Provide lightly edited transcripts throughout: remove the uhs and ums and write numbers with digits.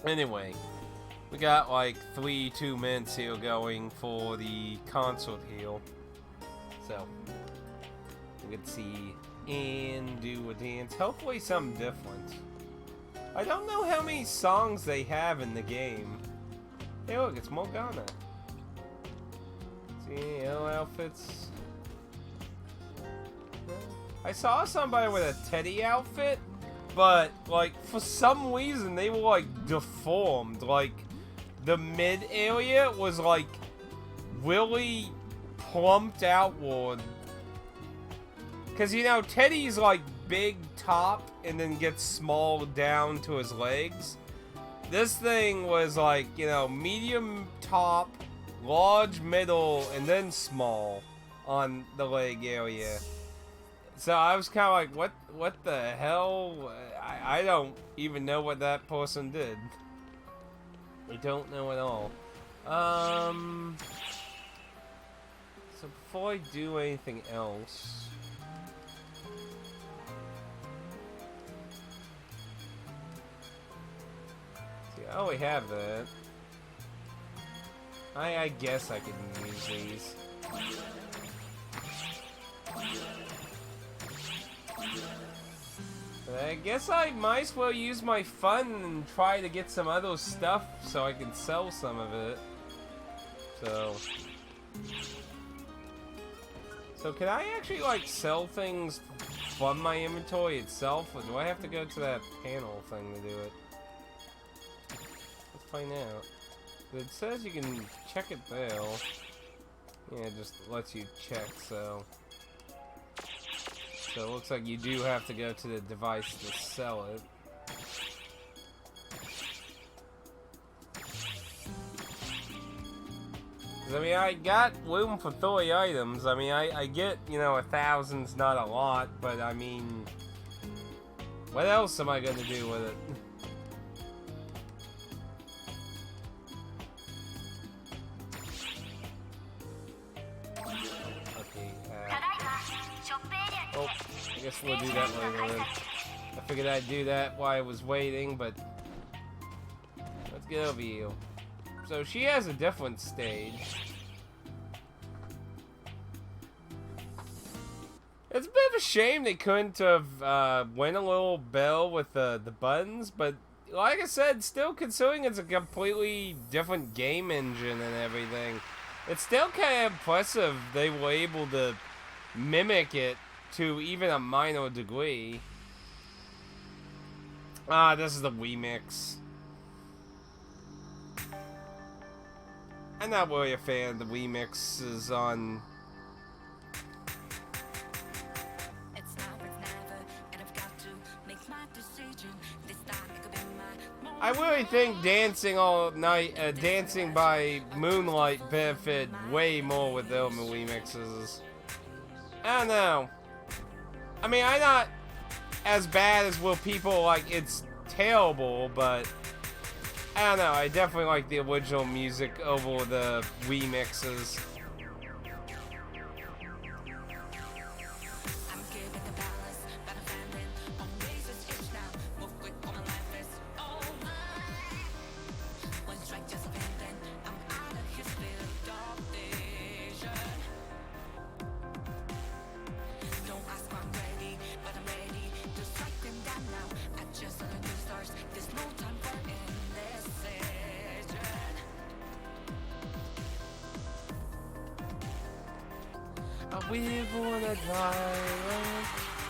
Anyway, we got like 2 minutes here going for the concert here. So, we could see and do a dance. Hopefully something different. I don't know how many songs they have in the game. Hey look, it's Morgana. See, yellow outfits. I saw somebody with a Teddy outfit, but like for some reason they were like deformed. Like the mid area was like really plumped outward. Cause you know Teddy's like big top and then gets small down to his legs. This thing was like, you know, medium top, large middle, and then small on the leg area. So I was kind of like, what the hell? I don't even know what that person did. I don't know at all. So before I do anything else, see, I already have that. I guess I can use these. But I guess I might as well use my fun and try to get some other stuff so I can sell some of it. So can I actually like sell things from my inventory itself, or do I have to go to that panel thing to do it? Let's find out. It says you can check it there. Yeah, it just lets you check, so it looks like you do have to go to the device to sell it. I mean, I got room for 30 items. I mean, I get, you know, 1,000's not a lot, but I mean, what else am I gonna do with it? Oh, I guess we'll do that later then. I figured I'd do that while I was waiting, but let's get over here. So she has a different stage. It's a bit of a shame they couldn't have went a little bell with the buttons, but like I said, still considering it's a completely different game engine and everything, it's still kind of impressive they were able to mimic it to even a minor degree. Ah, this is the remix. I'm not really a fan of the remixes on. I really think dancing all night, dancing by moonlight benefit way more with the remixes. I don't know. I mean, I'm not as bad as will people like it's terrible, but I don't know. I definitely like the original music over the remixes.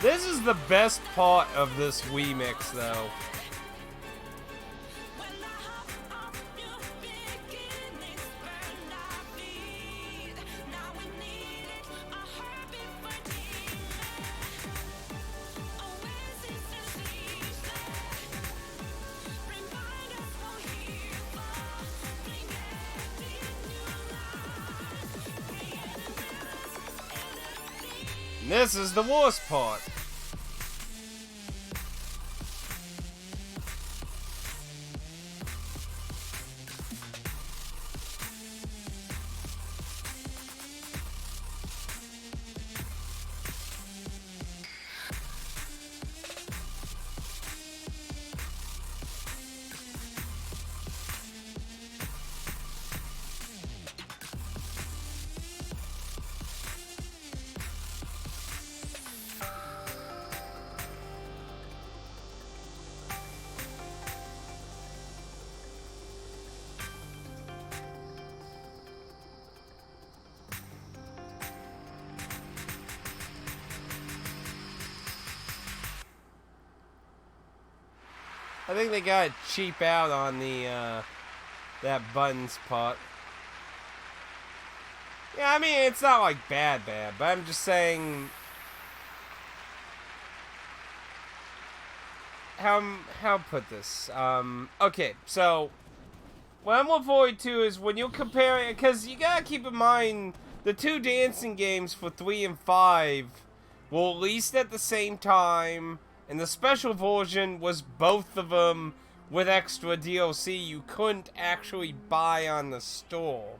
This is the best part of this remix, though. This is the worst part. I think they got cheap out on the, that buttons part. Yeah, I mean, it's not like bad, but I'm just saying... How put this? Okay, so... What I'm looking forward to is when you're comparing... Because you gotta keep in mind, the two dancing games for 3 and 5 were released at the same time, and the special version was both of them with extra DLC you couldn't actually buy on the store.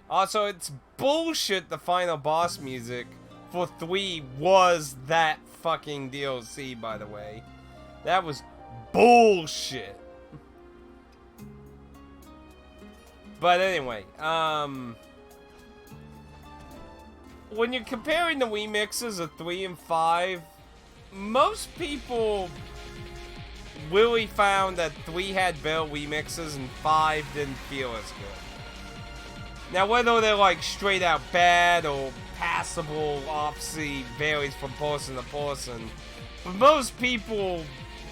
Also, it's bullshit the final boss music for 3 was that fucking DLC, by the way. That was bullshit. But anyway, when you're comparing the remixes of 3 and 5, most people really found that 3 had better remixes and 5 didn't feel as good. Now, whether they're like straight out bad or passable, obviously varies from person to person. But most people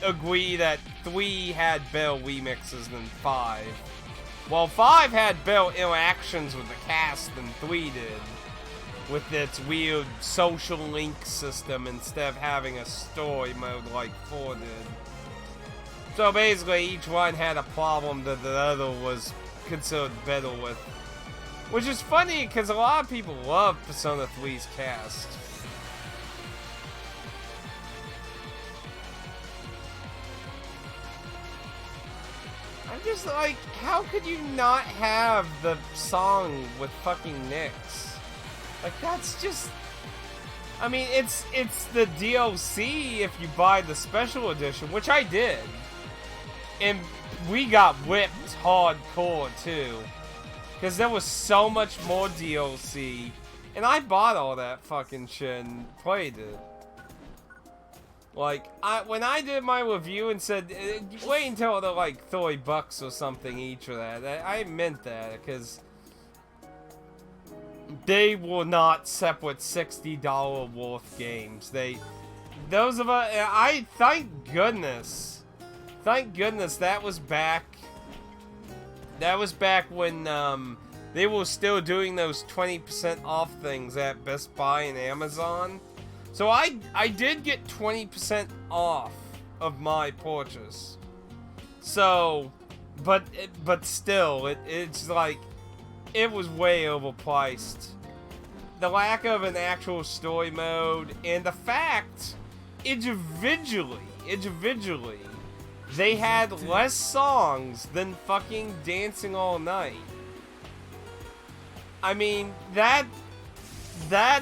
agree that 3 had better remixes than 5. While 5 had better interactions with the cast than 3 did. With its weird social link system instead of having a story mode like 4 did. So basically each one had a problem that the other was considered better with. Which is funny because a lot of people love Persona 3's cast. I'm just like, how could you not have the song with fucking Nyx? Like, that's just... I mean, it's the DLC if you buy the special edition, which I did. And we got whipped hardcore, too. Because there was so much more DLC. And I bought all that fucking shit and played it. Like, when I did my review and said, wait until they're like $30 or something each of that, I meant that, because they were not separate $60 worth games. Those of us, thank goodness that was back when, they were still doing those 20% off things at Best Buy and Amazon. So I did get 20% off of my purchase. So, but still, it's like, it was way overpriced. The lack of an actual story mode, and the fact, individually, they had less songs than fucking Dancing All Night. I mean, that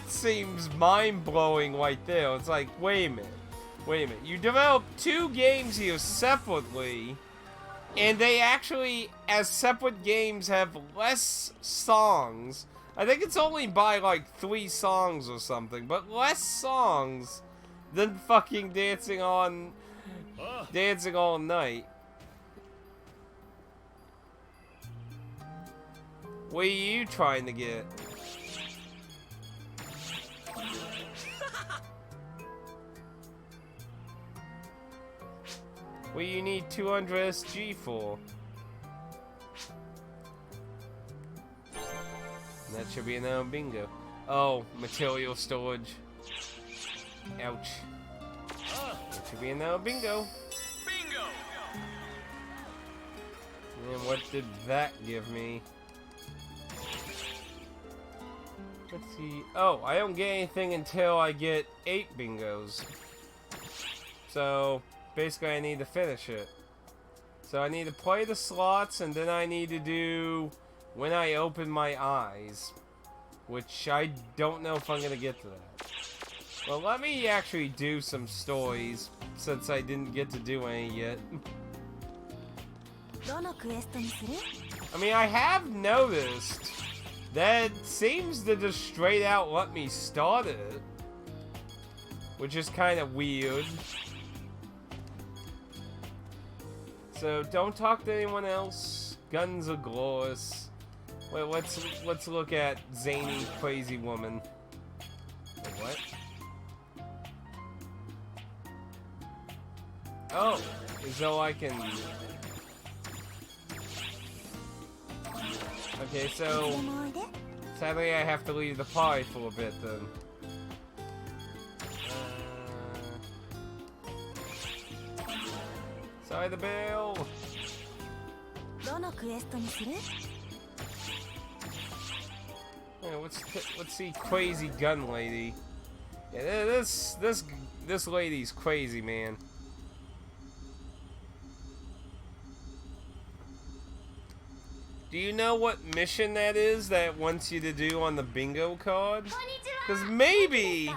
seems mind-blowing right there. It's like, wait a minute. You developed 2 games here separately, and they actually, as separate games, have less songs. I think it's only by like 3 songs or something, but less songs than fucking Dancing All Night. What are you trying to get? What do you need 200 SG for? That should be another bingo. Oh, material storage. Ouch. That should be another bingo. Bingo! And what did that give me? Let's see. Oh, I don't get anything until I get 8 bingos. So, basically I need to finish it. So I need to play the slots, and then I need to do When I Open My Eyes. Which I don't know if I'm gonna get to that. Well, let me actually do some stories, since I didn't get to do any yet. I mean, I have noticed that seems to just straight out let me start it. Which is kind of weird. So, don't talk to anyone else. Guns are glorious. Wait, let's look at Zany Crazy Woman. Wait, what? Oh, As though I can... Okay, so... Sadly, I have to leave the party for a bit, then. Sorry, the bell! Yeah, let's see crazy gun lady. Yeah, this lady's crazy, man. Do you know what mission that is that it wants you to do on the bingo card? Because maybe...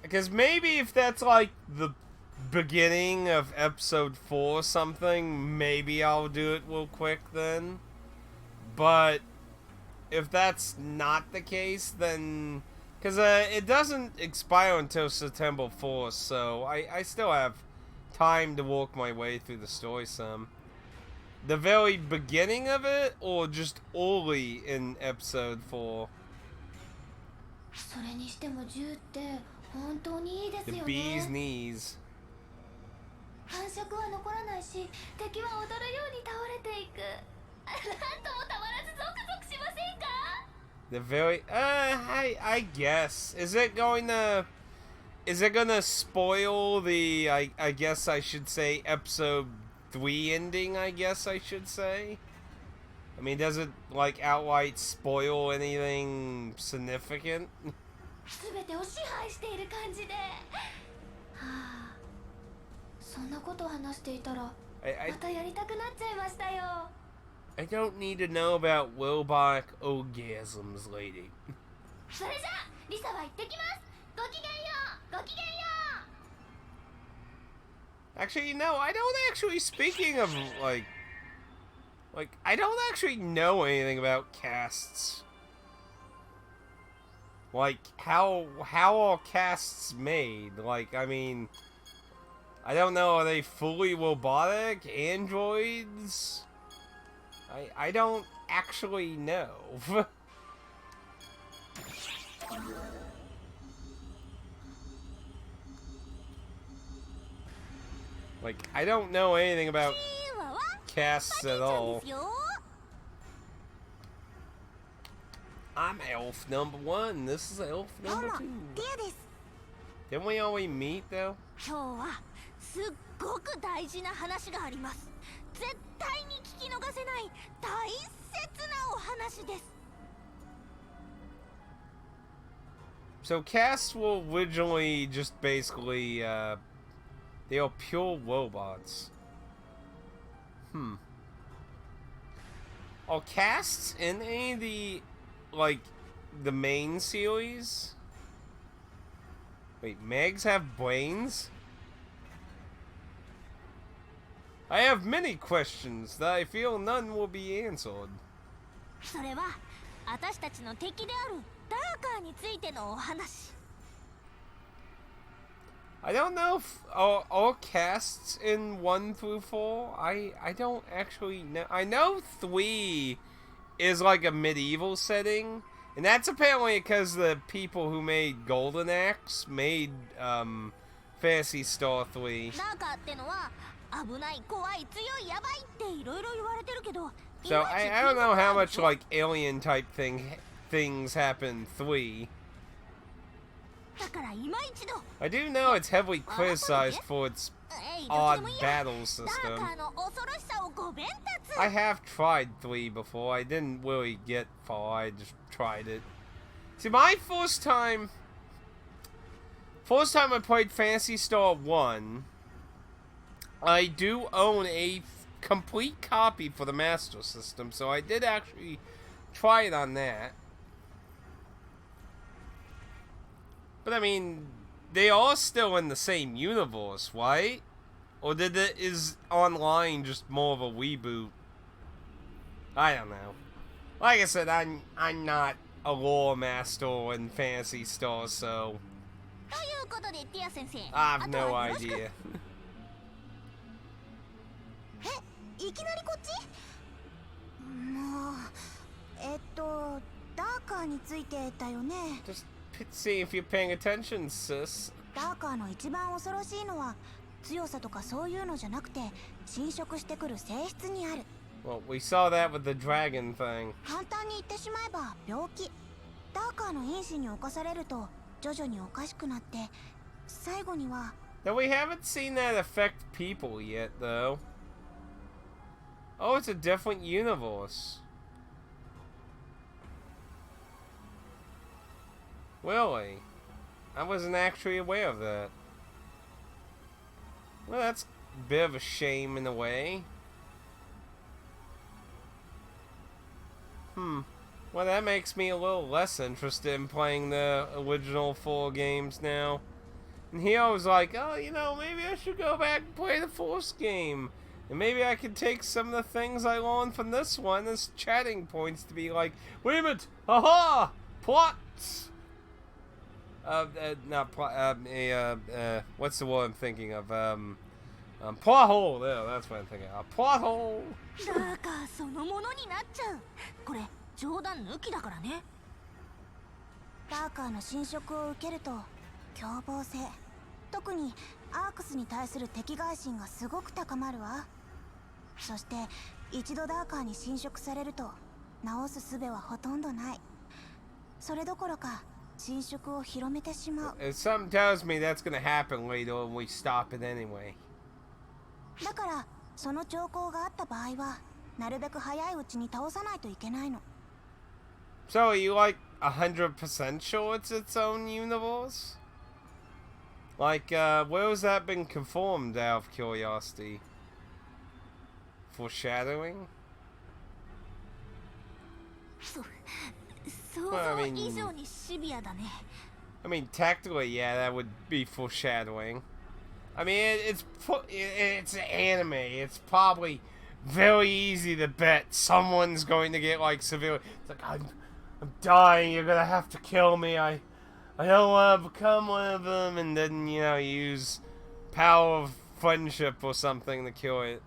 Because maybe if that's like the beginning of episode 4 or something, maybe I'll do it real quick then. But if that's not the case, then... Because it doesn't expire until September 4th, so I still have time to work my way through the story some. The very beginning of it, or just early in episode 4? The bee's knees. The very I guess is it gonna spoil the I guess I should say episode 3 ending, I guess I should say. I mean, does it like outright spoil anything significant? I don't need to know about robotic orgasms, lady. Actually, no, I don't actually, speaking of, like, I don't actually know anything about casts. Like, how are casts made? Like, I mean, I don't know, are they fully robotic? Androids? I don't actually know. Like, I don't know anything about casts at all. I'm elf number 1. This is elf number 2. Didn't we always meet, though? So casts were originally just basically, they are pure robots. Are casts in any of the, like, the main series? Wait, Megs have brains? I have many questions that I feel none will be answered. I don't know if all casts in 1 through 4. I don't actually know. I know 3 is like a medieval setting, and that's apparently because the people who made Golden Axe made Phantasy Star 3. So I don't know how much like alien type things happen 3. I do know it's heavily criticized for its odd battle system. I have tried 3 before. I didn't really get far. I just tried it. See, my first time I played Phantasy Star 1, I do own a complete copy for the Master System, so I did actually try it on that. But I mean, they are still in the same universe, right? Or is online just more of a reboot? I don't know. Like I said, I'm not a lore master in Phantasy Star, so I have no idea. ダーカーについてだよね。 Just see if you're paying attention, sis. ダーカーの一番恐ろしいのは強さとかそういうのじゃなくて侵食してくる性質にある。 Well, we saw that with the dragon thing. 簡単に言ってしまえば病気。ダーカーの因子に侵されると徐々におかしくなって最後には。 Now we haven't seen that affect people yet, though. Oh, it's a different universe. Really? I wasn't actually aware of that. Well, that's a bit of a shame in a way. Well, that makes me a little less interested in playing the original 4 games now. And here I was like, oh, you know, maybe I should go back and play the 4th game. And maybe I could take some of the things I learned from this one as chatting points to be like, wait a minute, aha, plots. Not plot, what's the word I'm thinking of? Plot hole, there, that's what I'm thinking of. Plot hole. ダーカーそのものになっちゃう。これ冗談抜きだからね。ダーカーの侵食を受けると凶暴性、特にアークスに対する敵外心がすごく高まるわ。そして一度ダーカーに侵食されると治す術はほとんどない。それどころか侵食を広めてしまう。 Something tells me that's gonna happen later when we stop it anyway. だからその兆候があった場合はなるべく早いうちに倒さないといけないの。 So are you like 100% sure it's its own universe? Like, where has that been confirmed out of curiosity? Foreshadowing? 想像以上にシビアだね。 I mean, technically, yeah, that would be foreshadowing. I mean, it's an anime. It's probably very easy to bet someone's going to get like severely. It's like I'm dying. You're gonna have to kill me. I don't want to become one of them, and then you know use power of friendship or something to kill it.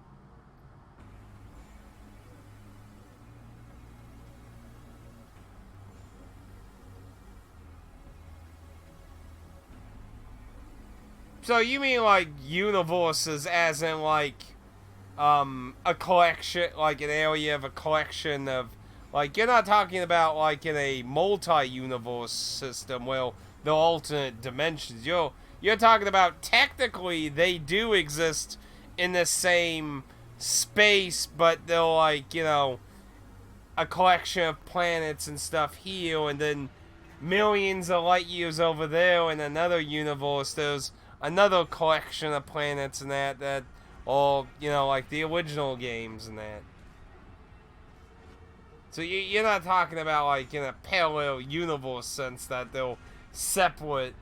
So you mean like universes as in like a collection, like an area of a collection of, like you're not talking about like in a multi-universe system where the alternate dimensions. You're talking about technically they do exist in the same space, but they're like, you know, a collection of planets and stuff here, and then millions of light years over there in another universe there's another collection of planets and that all, you know, like the original games and that. So you're not talking about like in a parallel universe sense that they're separate.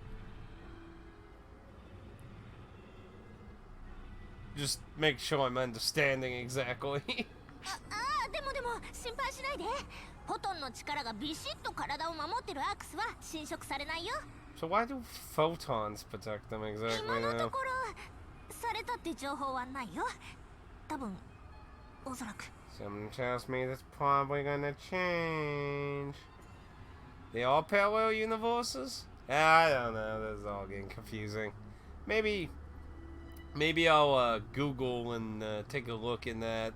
Just make sure I'm understanding exactly. でも心配しないで。フォトンの力がビシッと体を守ってるアークスは侵食されないよ。 So why do photons protect them exactly 今の now? ところされたって情報はないよ。多分おそらく。 Something tells me that's probably gonna change. They all parallel universes? I don't know. This is all getting confusing. Maybe I'll Google and take a look in that.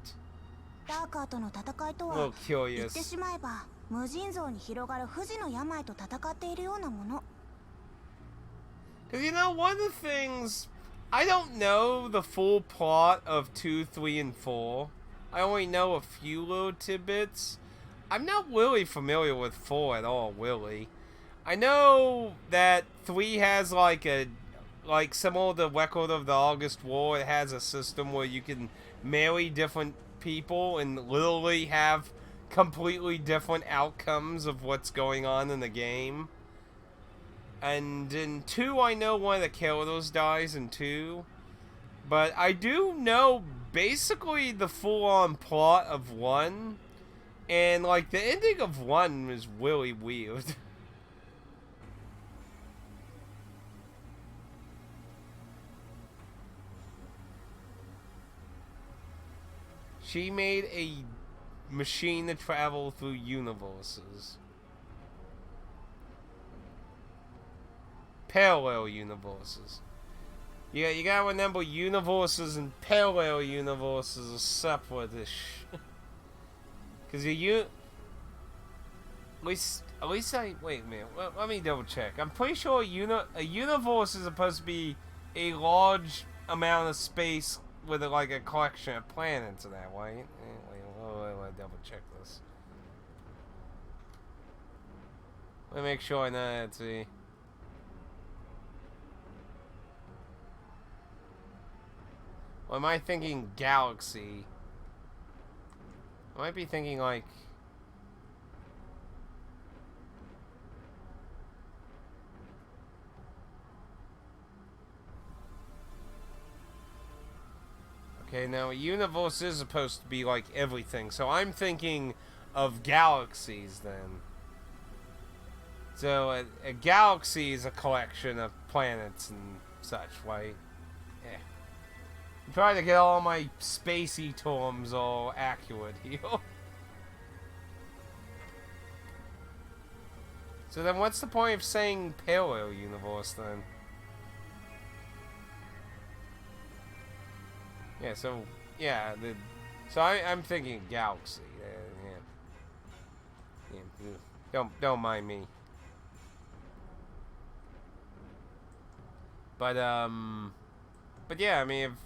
ダーカーとの戦いと A は little 言って curious. しまえば無尽蔵に広がる不治の病と戦っているようなもの。 Because, you know, one of the things... I don't know the full plot of 2, 3, and 4. I only know a few little tidbits. I'm not really familiar with 4 at all, really. I know that 3 has, like, similar to Record of the August War, it has a system where you can marry different people and literally have completely different outcomes of what's going on in the game. And in 2, I know one of the characters dies in 2. But I do know basically the full-on plot of 1. And, like, the ending of 1 is really weird. She made a machine to travel through universes. parallel universes. Yeah, you gotta remember universes and parallel universes are separate-ish. Cause at least I wait a minute. Let me double check. I'm pretty sure a universe is supposed to be a large amount of space with like a collection of planets and that, right? Wait, let me double check this. Let me make sure I know that. See. Or am I thinking galaxy? I might be thinking like. Okay, now a universe is supposed to be like everything, so I'm thinking of galaxies then. So a galaxy is a collection of planets and such, right? Yeah. I'm trying to get all my spacey terms all accurate here. So then what's the point of saying parallel universe then? Yeah, so, yeah, I'm thinking galaxy. Yeah. Don't mind me. But yeah, I mean,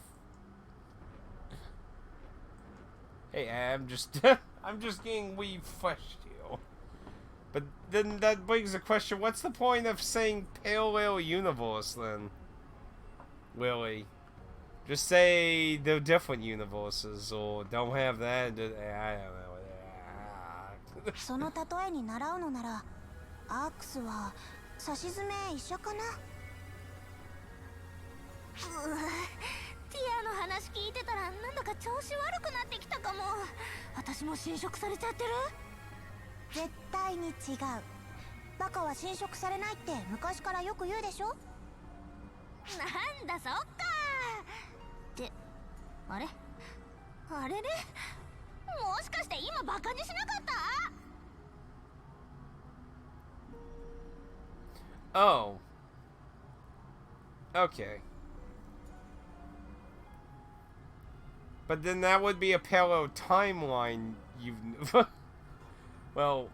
hey, I'm just getting refreshed here. But then that brings the question, what's the point of saying parallel universe then? Really? Just say they're different universes, or don't have that. I don't know. その例えに習うのなら、アークスはさしずめ一緒かな。ティアの話聞いてたらなんだか調子悪くなってきたかも。私も侵食されちゃってる。絶対に違う。バカは侵食されないって昔からよく言うでしょ。なんだそっか。ってあれあれれ、もしかして今バカにしなかった？ Oh. Okay. But then that would be a parallel timeline you've... Well...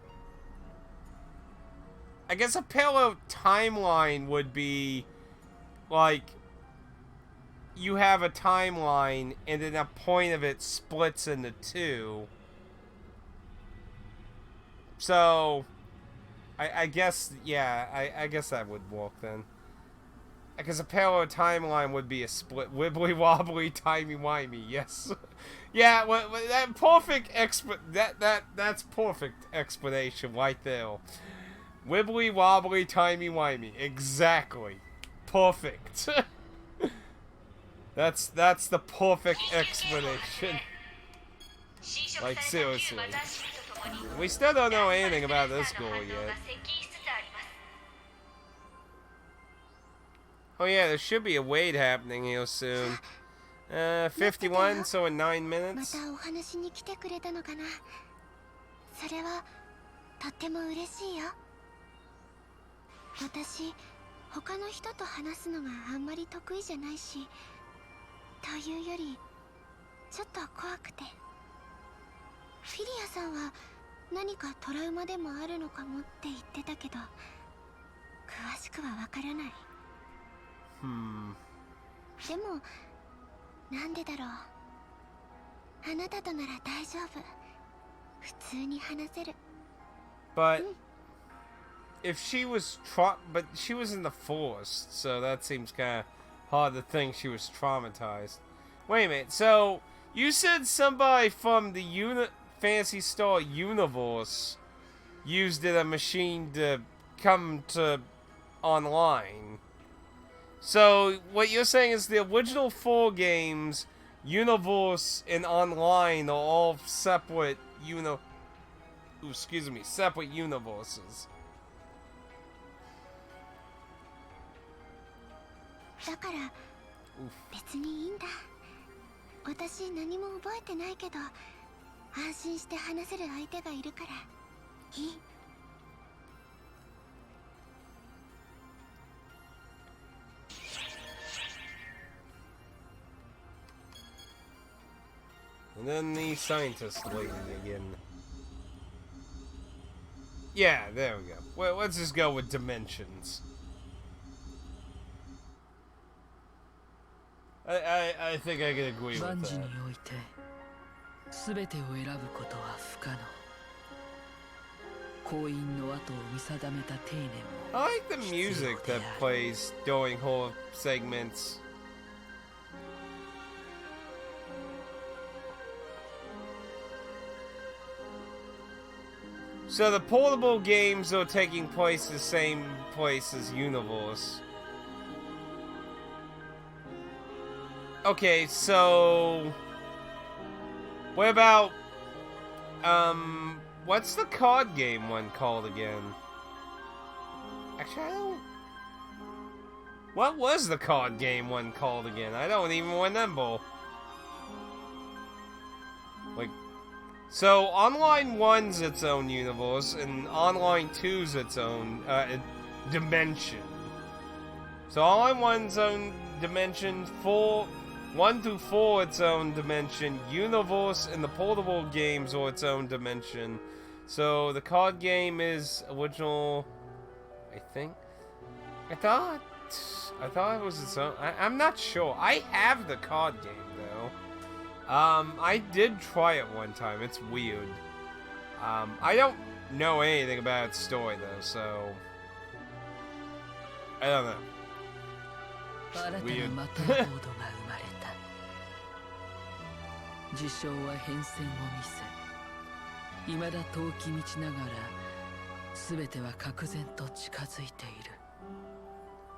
I guess a parallel timeline would be... Like... You have a timeline, and then a point of it splits into two. So... I guess, yeah, I guess that would work then. Because a parallel timeline would be a split wibbly wobbly timey wimey. Yes, yeah. Well, that perfect that's perfect explanation right there. Wibbly wobbly timey wimey. Exactly. Perfect. That's the perfect explanation. Like seriously. We still don't know anything about this girl yet. Oh yeah, there should be a wait happening here soon. 51, so in 9 minutes. またお話に来てくれたのかな。それはとっても嬉しいよ。私、他の人と話すのがあんまり得意じゃないし、というよりちょっと怖くて。フィリアさんは何かトラウマでもあるのかもって言ってたけど、詳しくはわからない。でも、なんでだろう。あなたとなら大丈夫。普通に話せる。But if she was but she was in the forest, so that seems kind of hard to think she was traumatized. Wait a minute. So you said somebody from the Phantasy Star universe used a machine to come to online. So what you're saying is the original 4 games, universe and online, are all separate separate universes. だから別にいいんだ。私何も覚えてないけど、安心して話せる相手がいるからいい。And then the scientist lady again. Yeah, there we go. Well, let's just go with dimensions. I think I can agree with that. I like the music that plays during whole segments. So the portable games are taking place the same place as Universe. Okay, so what about what's the card game one called again? Actually, I don't. What was the card game one called again? I don't even remember. Like, so online 1's its own universe, and online 2's its own dimension. So online 1's own dimension, 1 through 4 its own dimension, universe, and the portable games are its own dimension. So the card game is original, I think. I thought it was its own. I'm not sure. I have the card game though. I did try it one time. It's weird. I don't know anything about its story though, so I don't know. It's weird.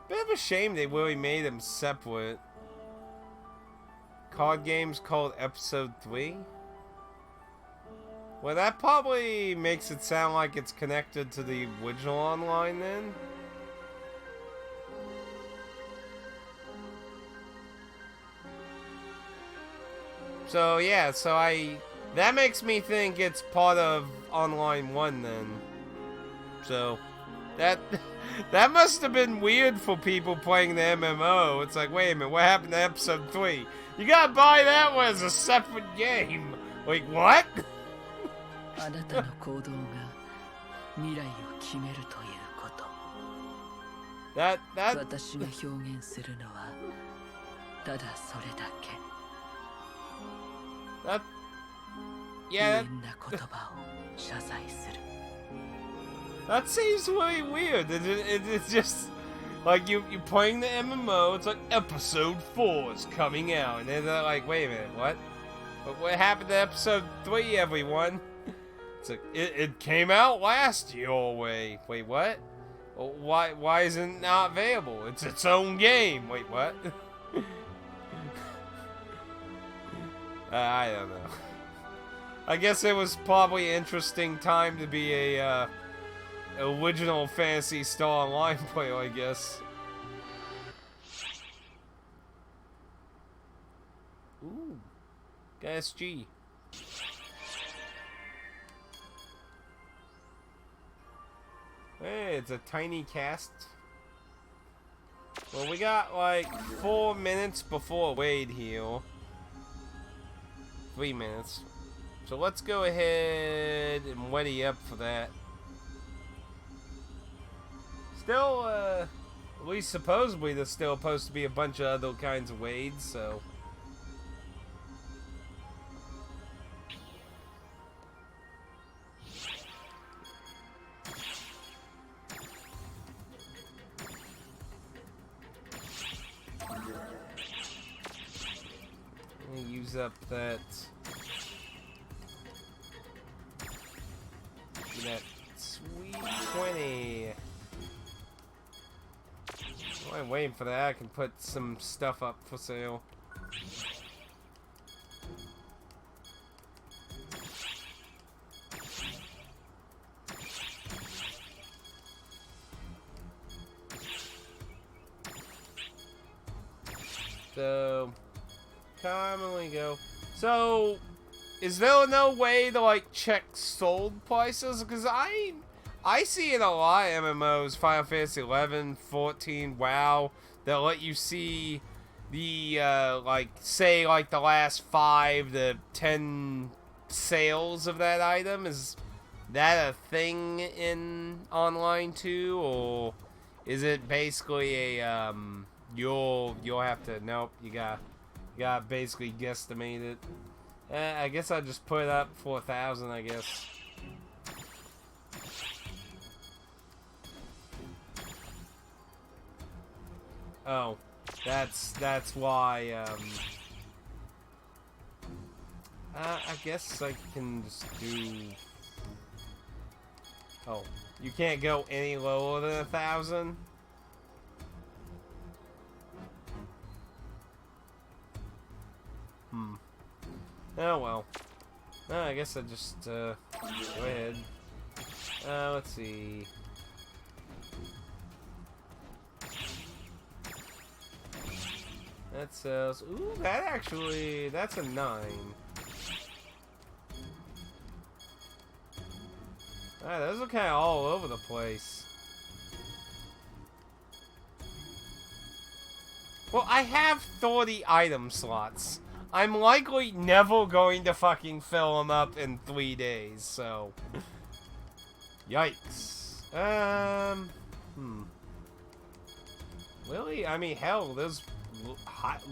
Bit of a shame they really made them separate. Card games called Episode 3? Well, that probably makes it sound like it's connected to the original online then. So yeah, that makes me think it's part of online 1 then. So that must have been weird for people playing the MMO. It's like, wait a minute, what happened to Episode 3? You gotta buy that one as a separate game. Like, what? that yeah, that seems really weird. It's just like you're playing the MMO. It's like Episode 4 is coming out, and then they're like, "Wait a minute, what? What happened to Episode 3, everyone?" It's like it came out last year. Wait, what? Why isn't it not available? It's its own game. Wait, what? I don't know. I guess it was probably an interesting time to be a original Phantasy Star Online player, I guess. Ooh, SG. Hey, it's a tiny cast. Well, we got like 4 minutes before Wade here. 3 minutes. So let's go ahead and ready up for that. Still, at least supposedly there's still supposed to be a bunch of other kinds of Wades, so. Let me use up that sweet 20. While I'm waiting for that, I can put some stuff up for sale. So, commonly go. So, is there no way to like check sold prices? Because I see in a lot of MMOs, Final Fantasy 11, 14, WoW, that let you see the like say like the last 5 to 10 sales of that item? Is that a thing in online too, or is it basically a you'll have to, nope, you got basically guesstimate it. I guess I'll just put it up for 1,000, I guess. Oh, that's why, I guess I can just do... Oh, you can't go any lower than 1,000? Oh well. I guess I just, go ahead. Let's see. That sells. Ooh, that actually, that's a 9. Alright, those are kind of all over the place. Well, I have 30 item slots. I'm likely never going to fucking fill them up in 3 days, so... Yikes. Really? I mean, hell, there's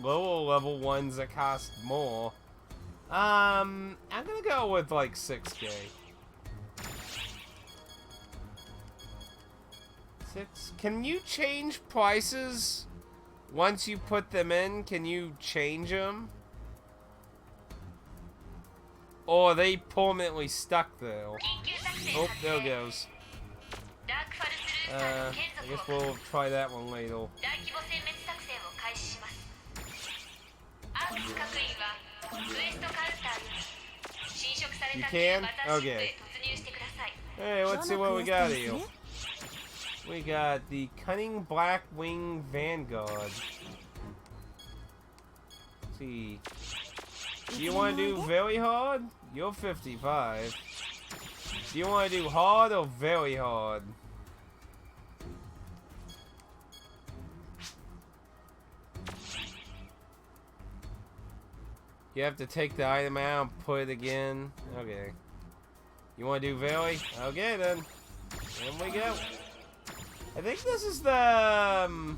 lower level ones that cost more. I'm gonna go with, like, 6K. 6... Can you change prices once you put them in? Can you change them? Or are they permanently stuck there? Oh, there it goes. I guess we'll try that one later. You can? Okay. Hey, let's see what we got here. We got the Cunning Blackwing Vanguard. Let's see. Do you want to do very hard? You're 55. Do you want to do hard or very hard? You have to take the item out and put it again. Okay. You want to do very? Okay then. In we go. I think this is the...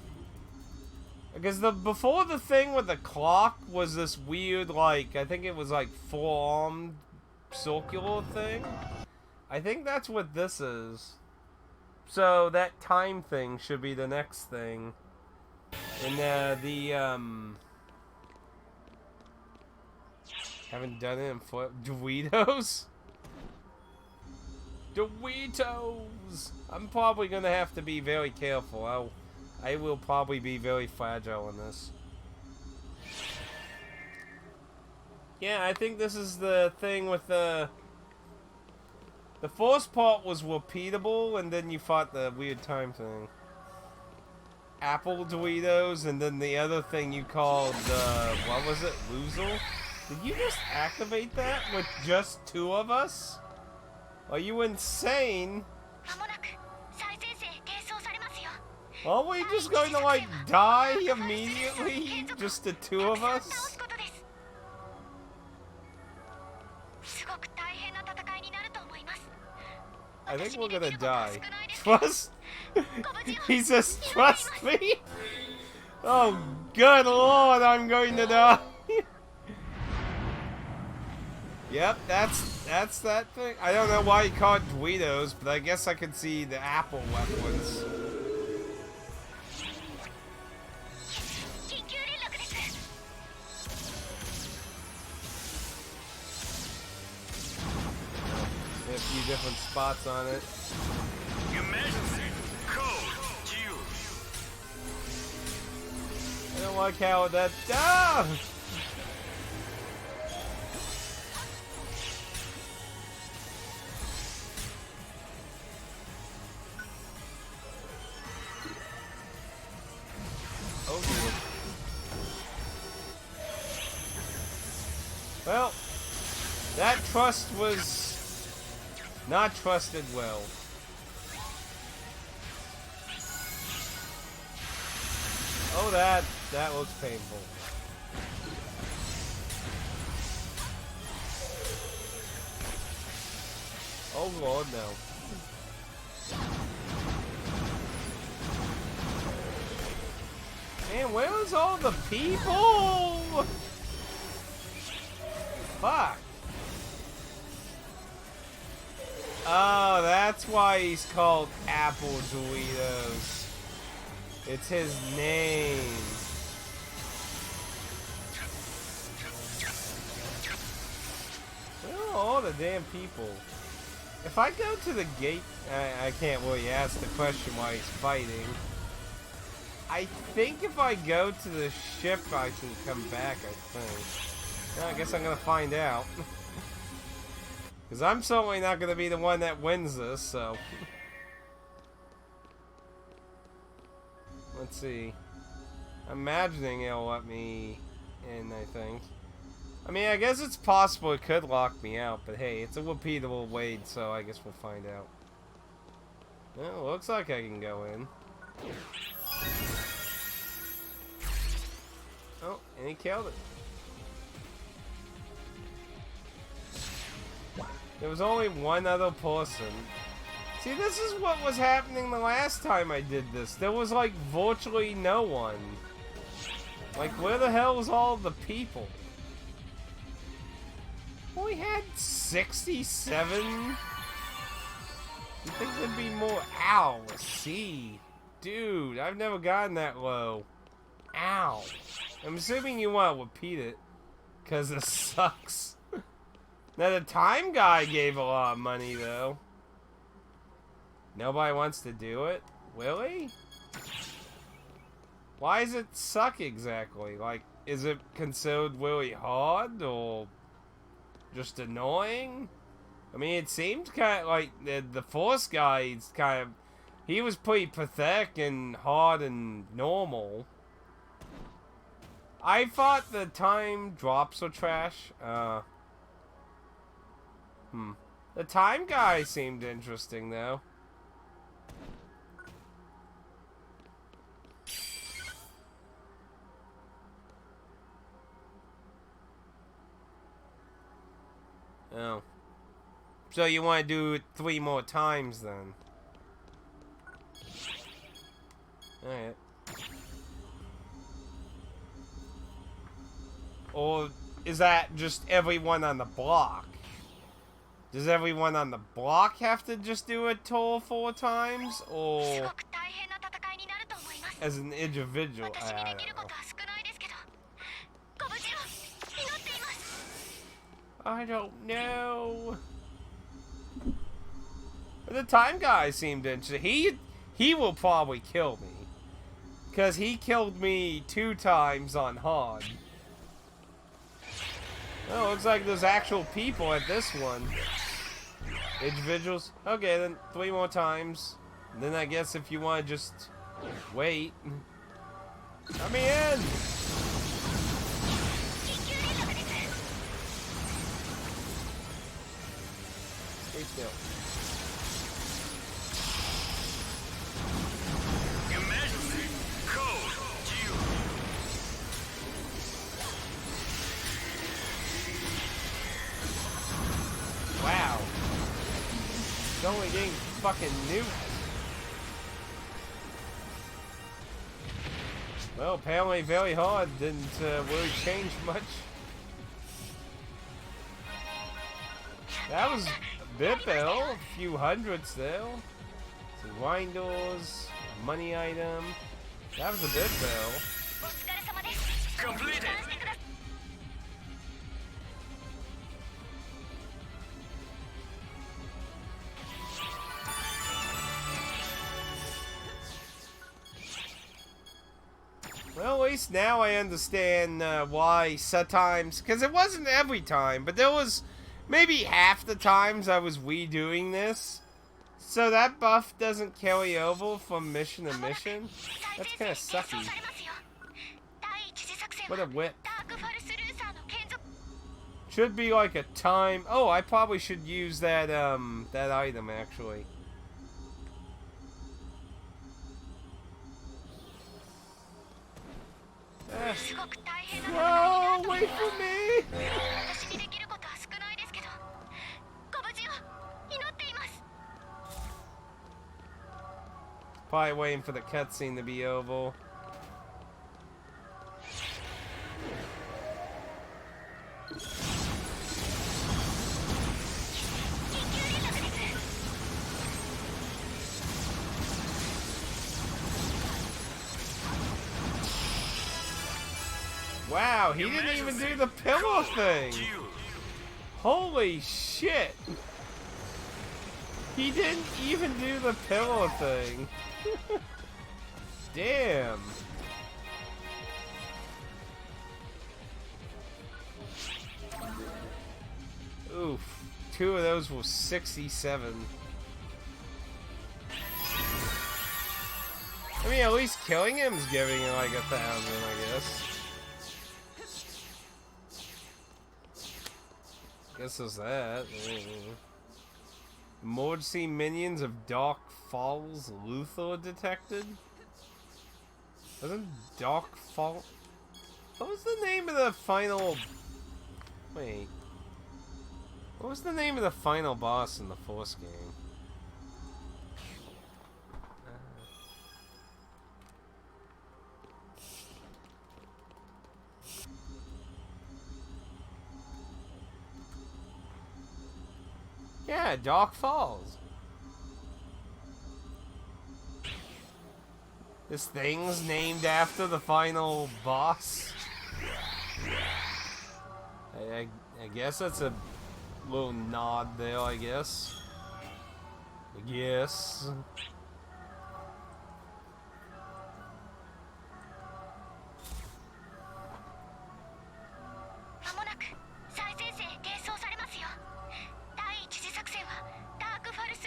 because before the thing with the clock was this weird, like, I think it was like 4-armed circular thing. I think that's what this is. So that time thing should be the next thing. And haven't done it in Doritos? Doritos! I'm probably gonna have to be very careful. I will probably be very fragile in this. Yeah, I think this is the thing with the first part was repeatable, and then you fought the weird time thing. Apple Doritos, and then the other thing you called, what was it? Loser? Did you just activate that with just 2 of us? Are you insane? Are we just going to, like, die immediately? Just the 2 of us? I think we're gonna die. Trust? He says, trust me? Oh, good lord, I'm going to die. Yep, that's that thing. I don't know why you call it Doritos, but I guess I could see the apple weapons. A few different spots on it. Emergency code due. I don't like how that. Ah! Oh dear. Well, that trust was not trusted well. Oh, that looks painful. Oh lord, no. Man, where's all the people? Fuck. Oh, that's why he's called Apple Doritos. It's his name. Where are all the damn people? If I go to the gate, I can't really ask the question why he's fighting. I think if I go to the ship, I can come back, I think. Well, I guess I'm gonna find out. Because I'm certainly not gonna be the one that wins this, so. Let's see. I'm imagining it'll let me in, I think. I mean, I guess it's possible it could lock me out, but hey, it's a repeatable wait, so I guess we'll find out. Well, looks like I can go in. Oh, and he killed it. There was only one other person. See, this is what was happening the last time I did this. There was, like, virtually no one. Like, where the hell was all the people? We had 67? You think there'd be more? Ow, C. Dude, I've never gotten that low. Ow. I'm assuming you want to repeat it. Because this sucks. Now, the time guy gave a lot of money, though. Nobody wants to do it? Really? Why does it suck exactly? Like, is it considered really hard, or just annoying? I mean, it seemed kind of like the Force guy, he was pretty pathetic and hard and normal. I thought the time drops were trash. The time guy seemed interesting, though. Oh. So you want to do it 3 more times, then? Alright. Or is that just everyone on the block? Does everyone on the block have to just do it total 4 times? Or as an individual? I don't know. I don't know. But the time guy seemed interesting. He will probably kill me. Because he killed me 2 times on hard. Oh, looks like there's actual people at this one. Individuals. Okay, then 3 more times. And then I guess if you want to just wait. Let me in! Stay still. Your Majesty, code due. Wow. It's only getting fucking nuked. Well, apparently very hard. Didn't really change much. That was a bit better. A few hundreds there. Some wine doors, money item. That was a bit better. Completed. Well, at least now I understand why sometimes, because it wasn't every time, but there was maybe half the times I was redoing this. So that buff doesn't carry over from mission to mission. That's kind of sucky. What a whip. Should be like a time. Oh, I probably should use that that item actually. No, wait for me! Probably waiting for the cutscene to be over. Wow, he didn't even do the pillow thing! Holy shit! He didn't even do the pillow thing! Damn! Oof. 2 of those were 67. I mean, at least killing him is giving him like 1,000, I guess. Guess there's that. Emergency minions of Dark Falls Luthor detected? Wasn't Dark Fall? What was the name of the final... Wait. What was the name of the final boss in the first game? Yeah, Dark Falls. This thing's named after the final boss. I guess that's a little nod there, I guess. Yes.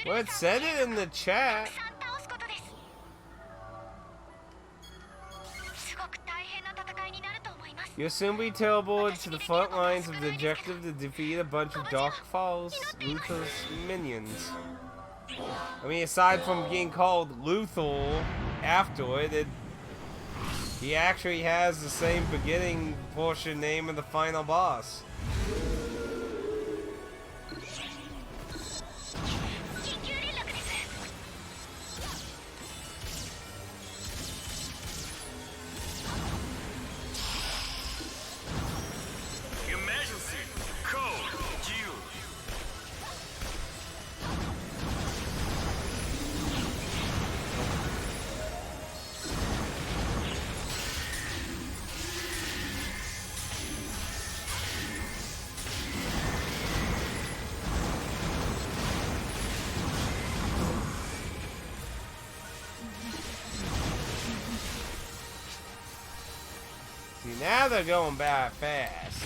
Well, it said it in the chat. You'll soon be teleported to the front lines of the objective to defeat a bunch of Dark Falls Luthor's minions. I mean, aside from being called Luthor afterward, he actually has the same beginning portion name of the final boss. Now they're going by fast.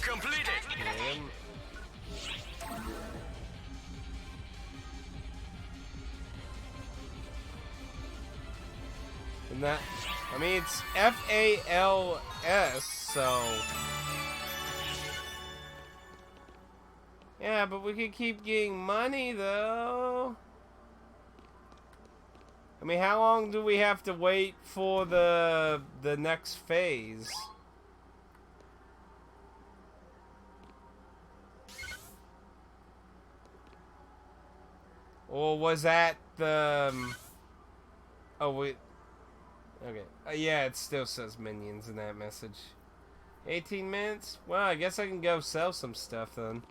Completed. And that, I mean, it's FALS, so. Yeah, but we could keep getting money, though. I mean, how long do we have to wait for the next phase? Or was that the... Oh, wait. Okay. Yeah, it still says minions in that message. 18 minutes? Well, I guess I can go sell some stuff, then.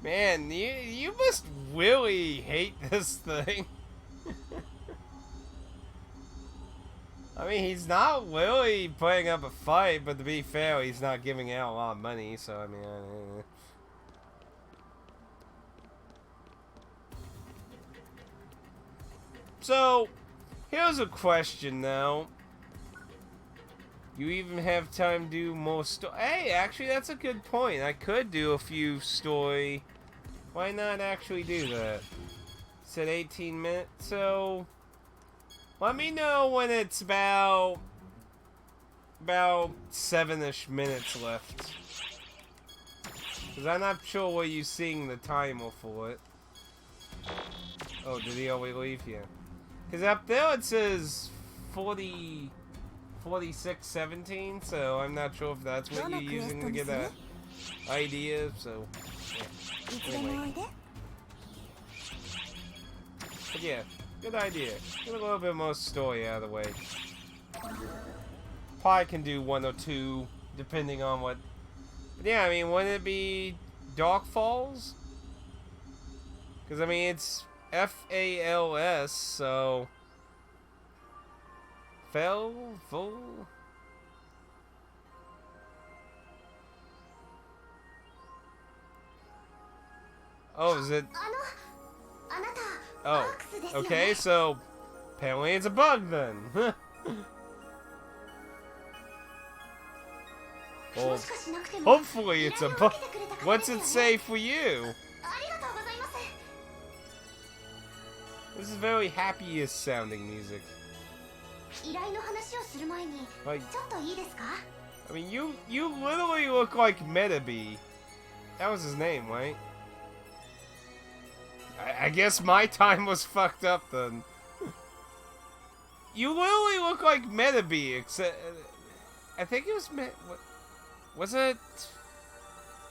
Man, you must really hate this thing. I mean, he's not really putting up a fight, but to be fair, he's not giving out a lot of money, so I mean... So, here's a question, though. You even have time to do more story. Hey, actually, that's a good point. I could do a few story. Why not actually do that? Said 18 minutes, so let me know when it's about 7-ish minutes left. Cause I'm not sure where you're seeing the timer for it. Oh, did he already leave here? Cause up there it says 46:17, so I'm not sure if that's what you're using to get that idea, so yeah. Anyway. But yeah, good idea. Get a little bit more story out of the way. Probably can do 1 or 2, depending on what. But yeah, I mean, wouldn't it be Dark Falls? Because I mean, it's FALS, so full. Oh, is it? Oh, okay, so apparently it's a bug then. Well, hopefully it's a bug. What's it say for you? This is very happiest sounding music. Like, I mean, you literally look like Metabee. That was his name, right? I guess my time was fucked up then. You literally look like Metabee, except I think it was was it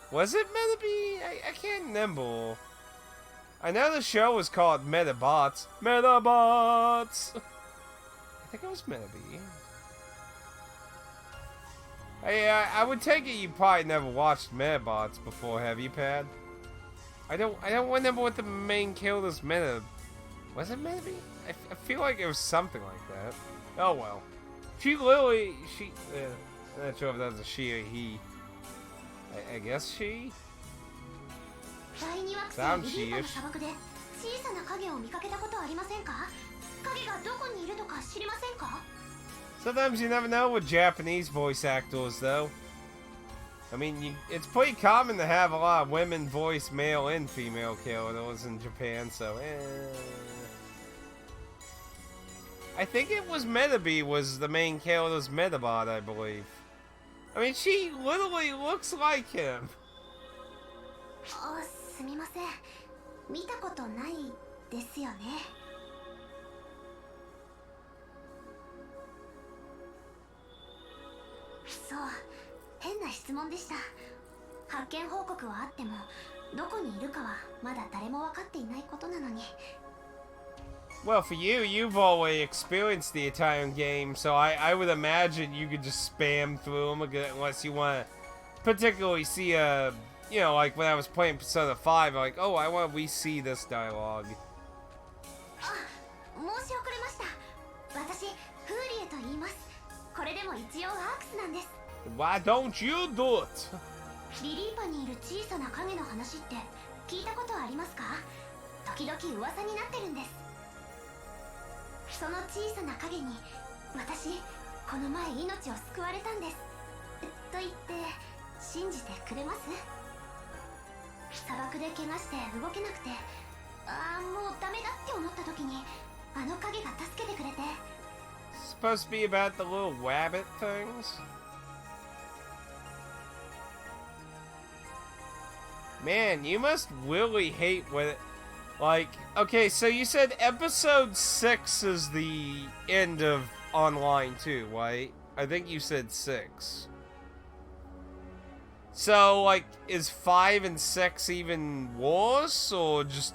Metabee? I can't remember. I know the show was called Metabots. Metabots! I think it was Metabee. I would take it you probably never watched Metabots before, have you, Pad? I don't remember what the main killer's was it Metabee? I feel like it was something like that. Oh well. I'm not sure if that's a she or he. I guess she? Sounds she-ish. Sometimes you never know with Japanese voice actors, though. I mean, it's pretty common to have a lot of women voice male and female killers in Japan, so I think it was Metabee was the main killer's Metabot, I believe. I mean, she literally looks like him. Well, for you, you've already experienced the Italian game, so I would imagine you could just spam through them unless you want to particularly see a, you know, like when I was playing Persona 5, like, oh, I want to re-see this dialogue. Why don't you do it? Supposed to be about the little rabbit things? Man, you must really hate what it... Like, okay, so you said episode 6 is the end of Online 2, right? I think you said 6. So, like, is 5 and 6 even worse, or just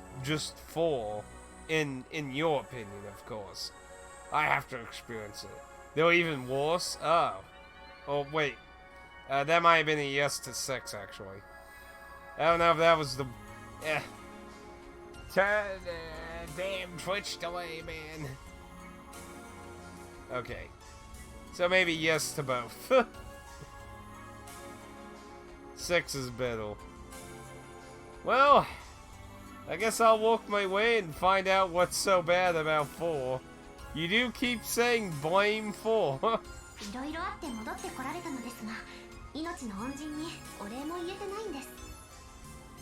4? In your opinion, of course. I have to experience it. They're even worse? Oh. Oh, wait. That might have been a yes to 6, actually. I don't know if that was the... Turn the damn Twitch delay, man. Okay. So maybe yes to both. 6 is better. Well, I guess I'll walk my way and find out what's so bad about 4. You do keep saying blame 4.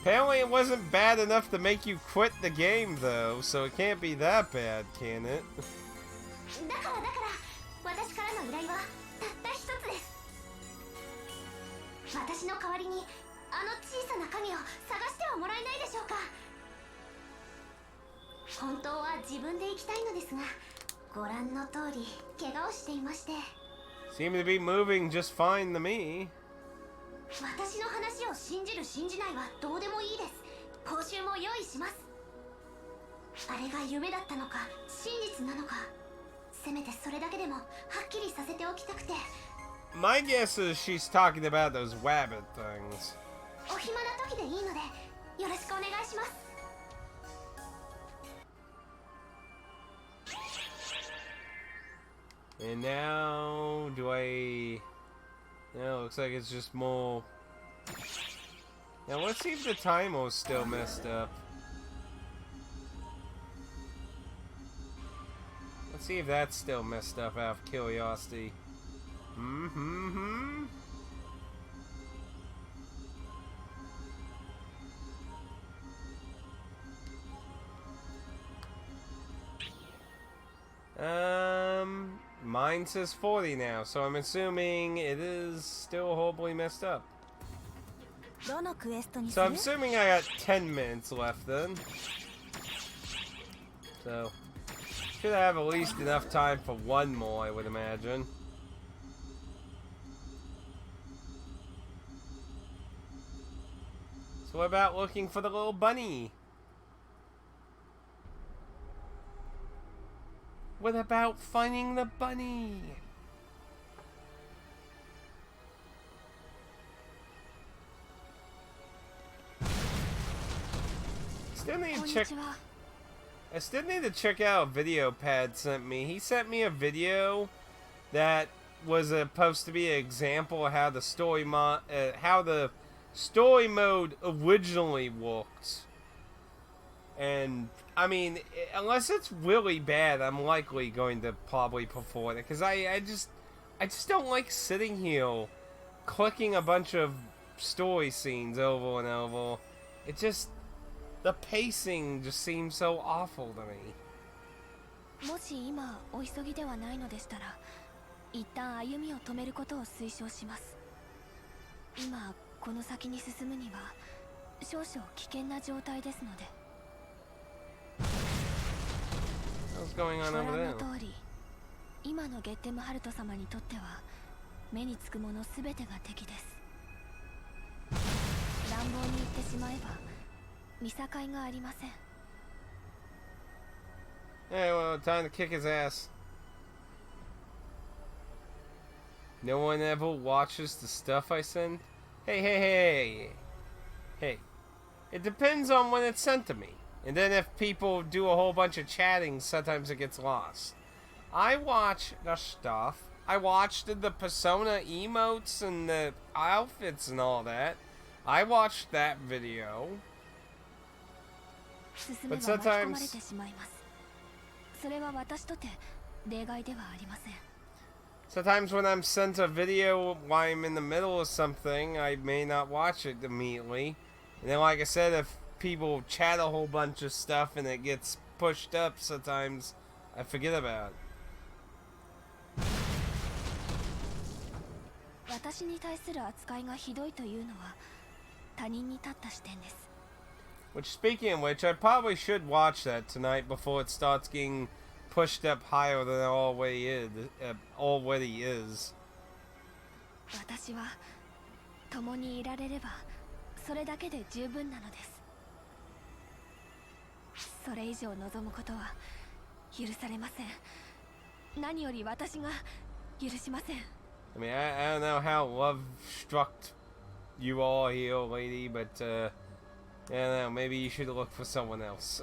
Apparently it wasn't bad enough to make you quit the game, though, so it can't be that bad, can it? だから私からの依頼はたった一つです。私の代わりにあの小さな影を探してはもらえないでしょうか。本当は自分で行きたいのですが、ご覧の通り怪我をしていまして。Seem to be moving just fine to me. 私の話を信じる信じないはどうでもいいです。報酬も用意します。あれが夢だったのか真実なのか、せめてそれだけでもはっきりさせておきたくて。 My guess is she's talking about those wabbit things. お暇な時でいいのでよろしくお願いします。 And now, do I... No, looks like it's just more... Now, let's see if the timer's still messed up. Let's see if that's still messed up out of curiosity. Mine says 40 now, so I'm assuming it is still horribly messed up. どのクエストにす So る？ I'm assuming I got 10 minutes left then. So, should have at least enough time for one more, I would imagine. So what about looking for the little bunny? What about finding the bunny? Still need to check. I still need to check out a video Pad sent me. He sent me a video that was supposed to be an example of how the story mode originally worked. And I mean, unless it's really bad, I'm likely going to probably prefer it, because I just don't like sitting here clicking a bunch of story scenes over and over. It just, the pacing just seems so awful to me. もし今お急ぎではないのでしたら、一旦歩みを止めることを推奨します。今この先に進むには少々危険な状態ですので。 What's going on over there? ご覧の通り、今のゲッテムハルト様にとっては目につくものすべてが敵です。乱暴に言ってしまえば見境がありません。 Hey, well, time to kick his ass. No one ever watches the stuff I send? Hey. It depends on when it's sent to me. And then if people do a whole bunch of chatting, sometimes it gets lost. I watch the stuff. I watched the Persona emotes and the outfits and all that. I watched that video. But sometimes... Sometimes when I'm sent a video while I'm in the middle of something, I may not watch it immediately. And then, like I said, if people chat a whole bunch of stuff and it gets pushed up, sometimes I forget about it. Which, speaking of which, I probably should watch that tonight before it starts getting pushed up higher than it already is. 私は共にいられればそれだけで十分なのです。それ以上望むことは許されません。何より私が許しません。 I mean, I don't know how love-struck you are here, lady, but I don't know, maybe you should look for someone else.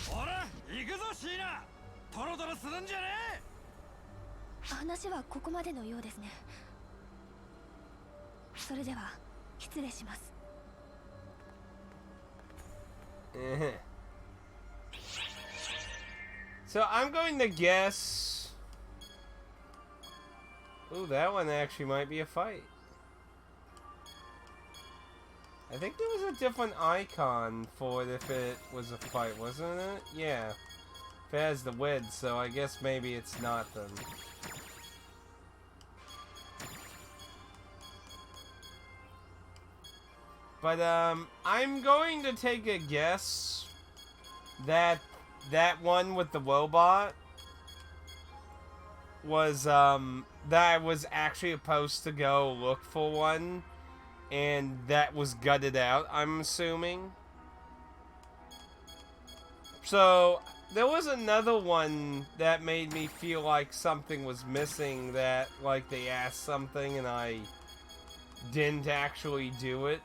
ほら、行くぞシーナ。トロトロするんじゃねえ。話はここまでのようですね。それでは失礼します。 So I'm going to guess... Ooh, that one actually might be a fight. I think there was a different icon for it if it was a fight, wasn't it? Yeah. If it has the width, so I guess maybe it's not them. But, I'm going to take a guess that that one with the robot was, that I was actually supposed to go look for one, and that was gutted out, I'm assuming. So, there was another one that made me feel like something was missing, that, like, they asked something and I didn't actually do it.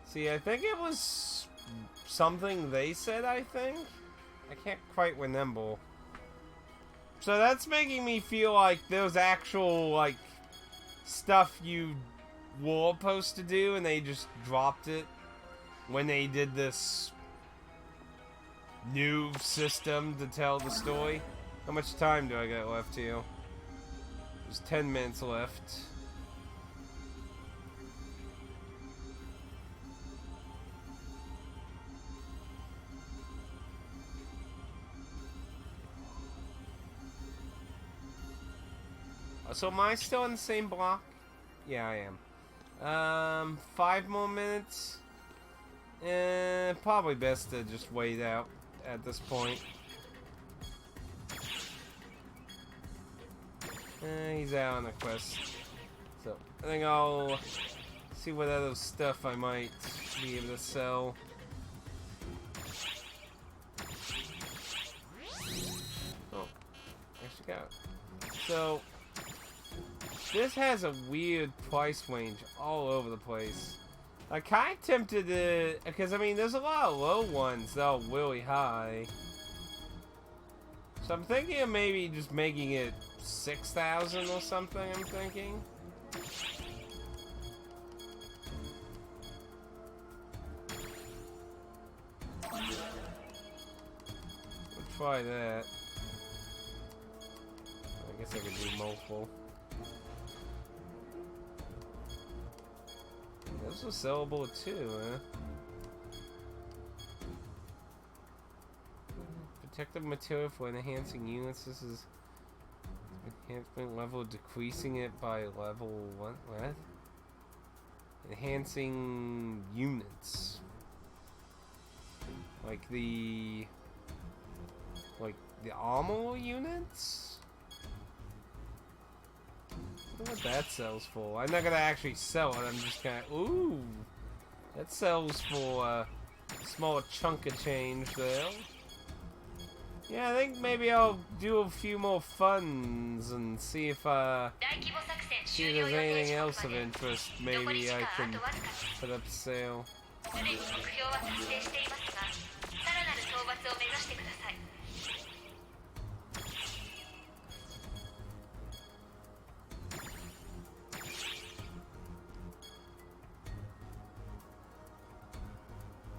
See, I think it was something they said, I think? I can't quite remember. So that's making me feel like there's actual, like, stuff you were supposed to do and they just dropped it when they did this new system to tell the story. How much time do I got left here? There's 10 minutes left. So am I still in the same block? Yeah, I am. 5 more minutes. Probably best to just wait out at this point. He's out on a quest. So, I think I'll see what other stuff I might be able to sell. Oh, actually got it. So, this has a weird price range all over the place. I'm kind of tempted to, because I mean, there's a lot of low ones that are really high. So I'm thinking of maybe just making it 6,000 or something, I'm thinking. We'll try that. I guess I could do multiple. This was sellable too, huh? Protective material for enhancing units. This is enhancement level, decreasing it by level what? What? Enhancing units. Like the armor units? I wonder what that sells for. I'm not gonna actually sell it, I'm just gonna... Ooh! That sells for a small chunk of change there. Yeah, I think maybe I'll do a few more funds and see if there's anything else of interest maybe I can put up sale.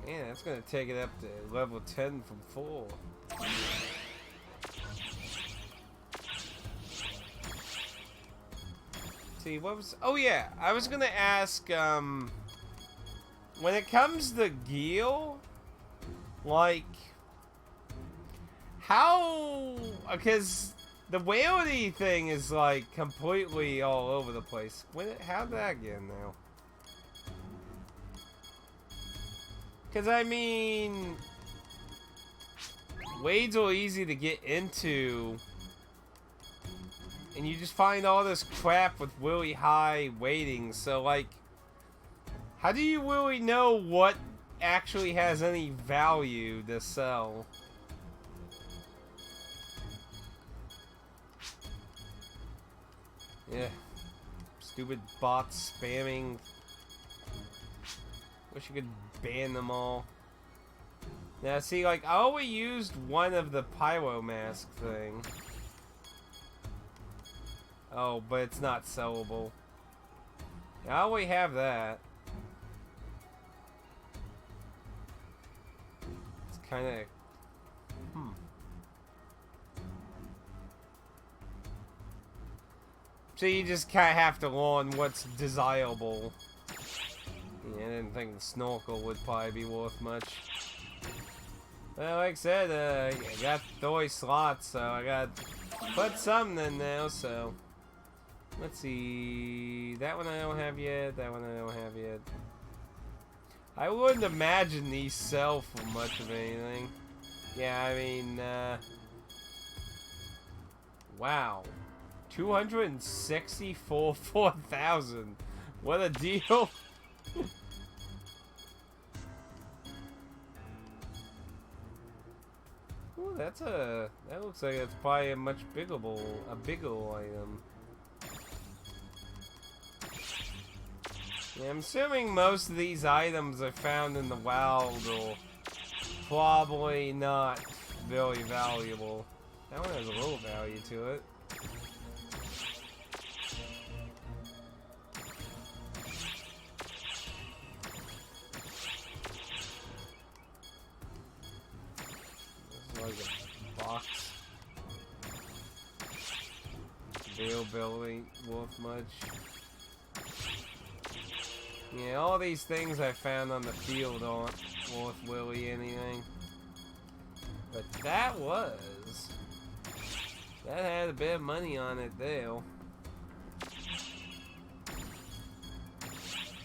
Man, that's gonna take it up to level 10 from 4. See, what was... Oh yeah, I was gonna ask, when it comes to gear, like, how... Because the rarity thing is, like, completely all over the place. How'd that get in now? Because, I mean, raids are easy to get into, and you just find all this crap with really high ratings, so, like, how do you really know what actually has any value to sell? Yeah. Stupid bots spamming. Wish you could ban them all. Now, see, like, I only used one of the pyro mask thing. Oh, but it's not sellable. I only have that. It's kind of... So you just kind of have to learn what's desirable. Yeah, I didn't think the snorkel would probably be worth much. Well, like I said, I got 30 slots, so I got to put something in there, so... Let's see... That one I don't have yet, that one I don't have yet. I wouldn't imagine these sell for much of anything. Yeah, I mean, wow. 264 4,000. What a deal. Ooh, that looks like it's probably a much bigger item. Yeah, I'm assuming most of these items are found in the wild or probably not very valuable. That one has a little value to it. Like a box. Bill ain't worth much. Yeah, all these things I found on the field aren't worth really anything. But that had a bit of money on it there.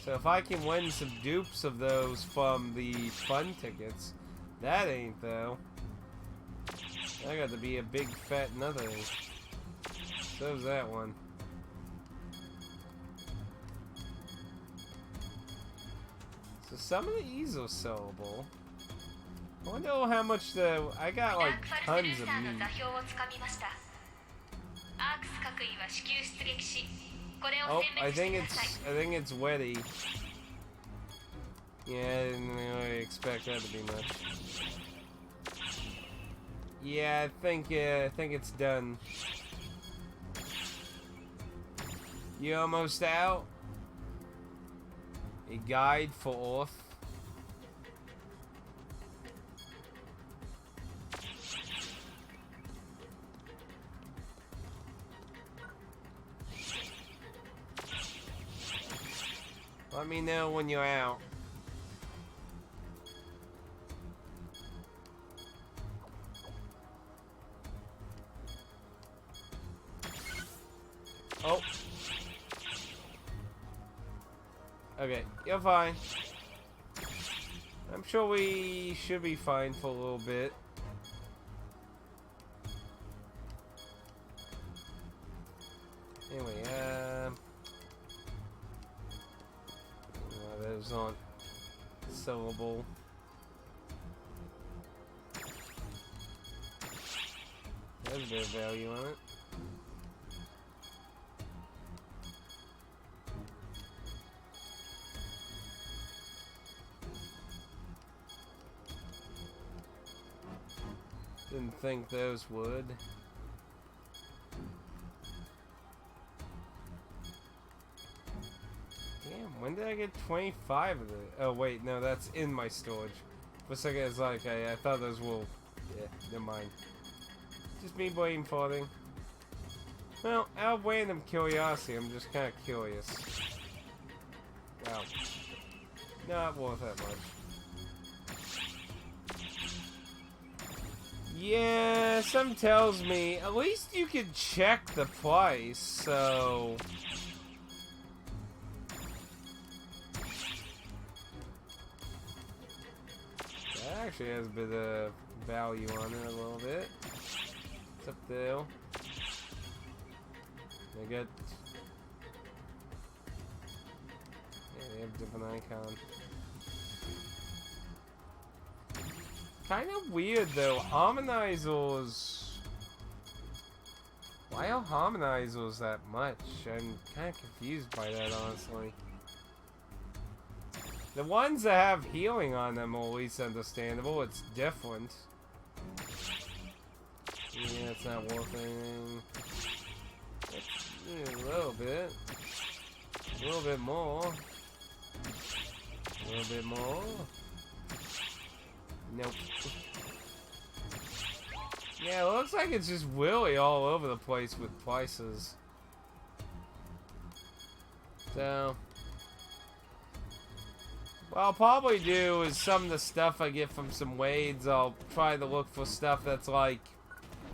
So if I can win some dupes of those from the fun tickets, that ain't though. I got to be a big fat nothing. So's that one. So some of these are sellable. I wonder how much I got like tons of meat. Oh, I think it's wetty. Yeah, I didn't really expect that to be much. Yeah, I think it's done. You almost out? A guide for Earth. Let me know when you're out. Oh. Okay, you're fine. I'm sure we should be fine for a little bit. Anyway, those aren't sellable. There's a bit of value on it. Didn't think those would. Damn, when did I get 25 of it? Oh wait, no, that's in my storage. For a second it's like, I thought those were... Yeah, never mind. Just me blame farting. Well, out of random curiosity, I'm just kind of curious. Wow. Not worth that much. Yeah, something tells me at least you could check the price, so... That actually has a bit of value on it a little bit. What's up there? They get... Yeah, they have different icons. Kind of weird though, harmonizers. Why are harmonizers that much? I'm kind of confused by that, honestly. The ones that have healing on them are at least understandable. It's different. Yeah, it's not worth anything. Yeah, a little bit. A little bit more. A little bit more. Nope. Yeah, it looks like it's just really all over the place with prices. So, what I'll probably do is some of the stuff I get from some raids, I'll try to look for stuff that's like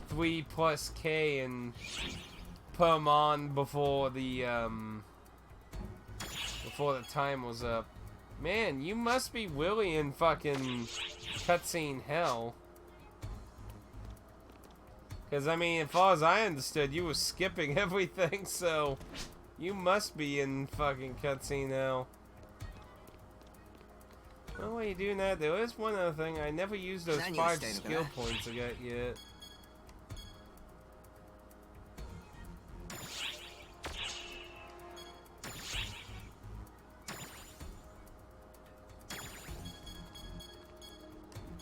3+K and put 'em on before the time was up. Man, you must be really in fucking cutscene hell. Because, I mean, as far as I understood, you were skipping everything, so you must be in fucking cutscene hell. Well, while you're doing that, there is one other thing. I never used those 5 skill points I got yet.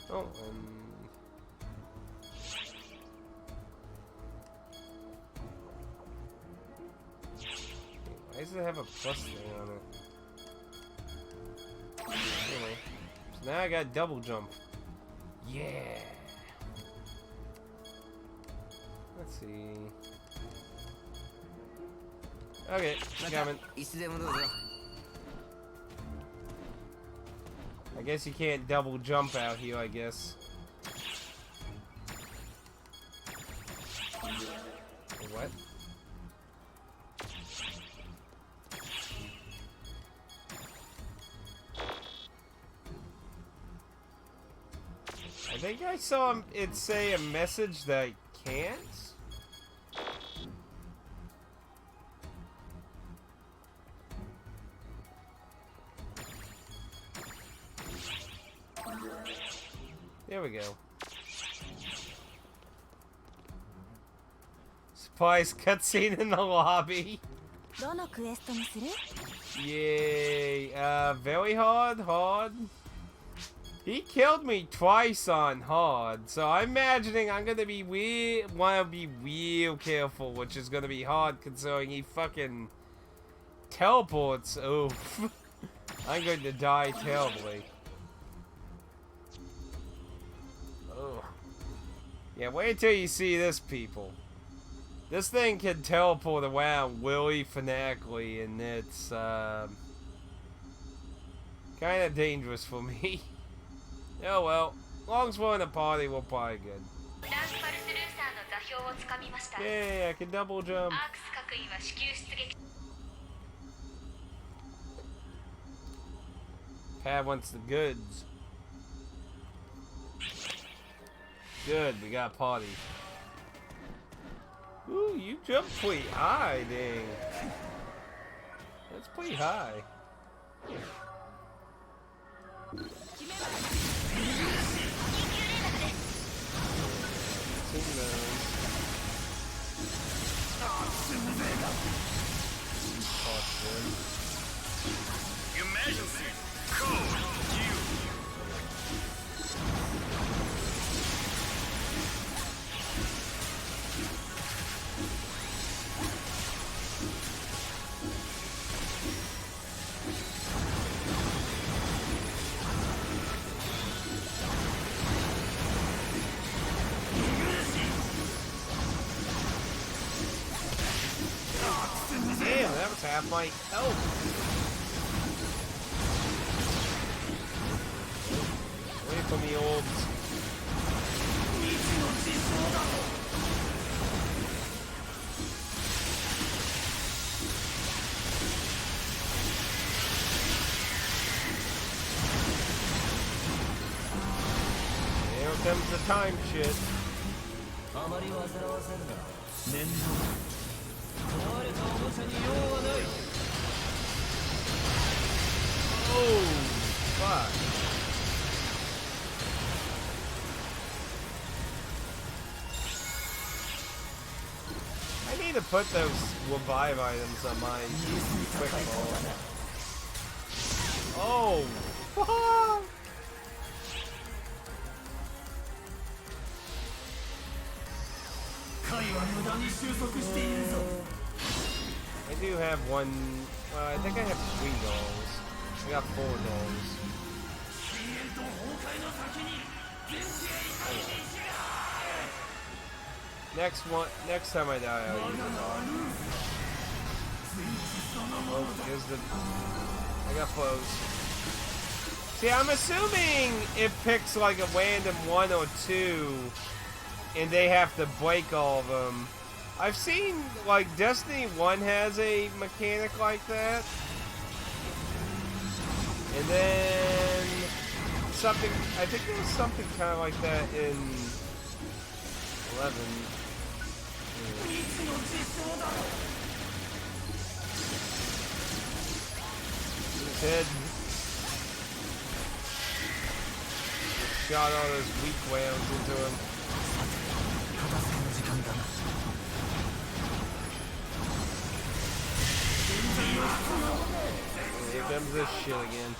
Oh, why does it have a plus thing on it? Anyway, so now I got double jump. Yeah. Let's see. Okay, coming. I guess you can't double jump out here, I guess. What? I think I saw it say a message that I can't. There we go. Surprise cutscene in the lobby. Yay. Very hard? Hard? He killed me twice on hard, so I'm imagining I'm gonna be wanna be real careful, which is gonna be hard considering he fucking teleports. Oof. I'm going to die terribly. Oh. Yeah, wait till you see this, people. This thing can teleport around really fanatically, and it's kind of dangerous for me. Oh well, as long as we're in a party, we're probably good. Yay, I can double jump. Pat wants the goods. Good, we got a party. Ooh, you jumped pretty high, dang. That's pretty high. Emergency code Damn, that was half my health. Away from the orbs. Here comes the time shit. Oh, fuck. I need to put those revive items on my quick ball. Oh, fuck. I do have one. I think I have 3 dolls. I got 4 dolls. Next time I die, I'll use a doll. Oh, here's the... I got flows. See, I'm assuming it picks like a random 1 or 2, and they have to break all of them. I've seen, like, Destiny 1 has a mechanic like that. And then something, I think there was something kind of like that in 11. His head. Shot all those weak rounds into him. Here comes this shit again.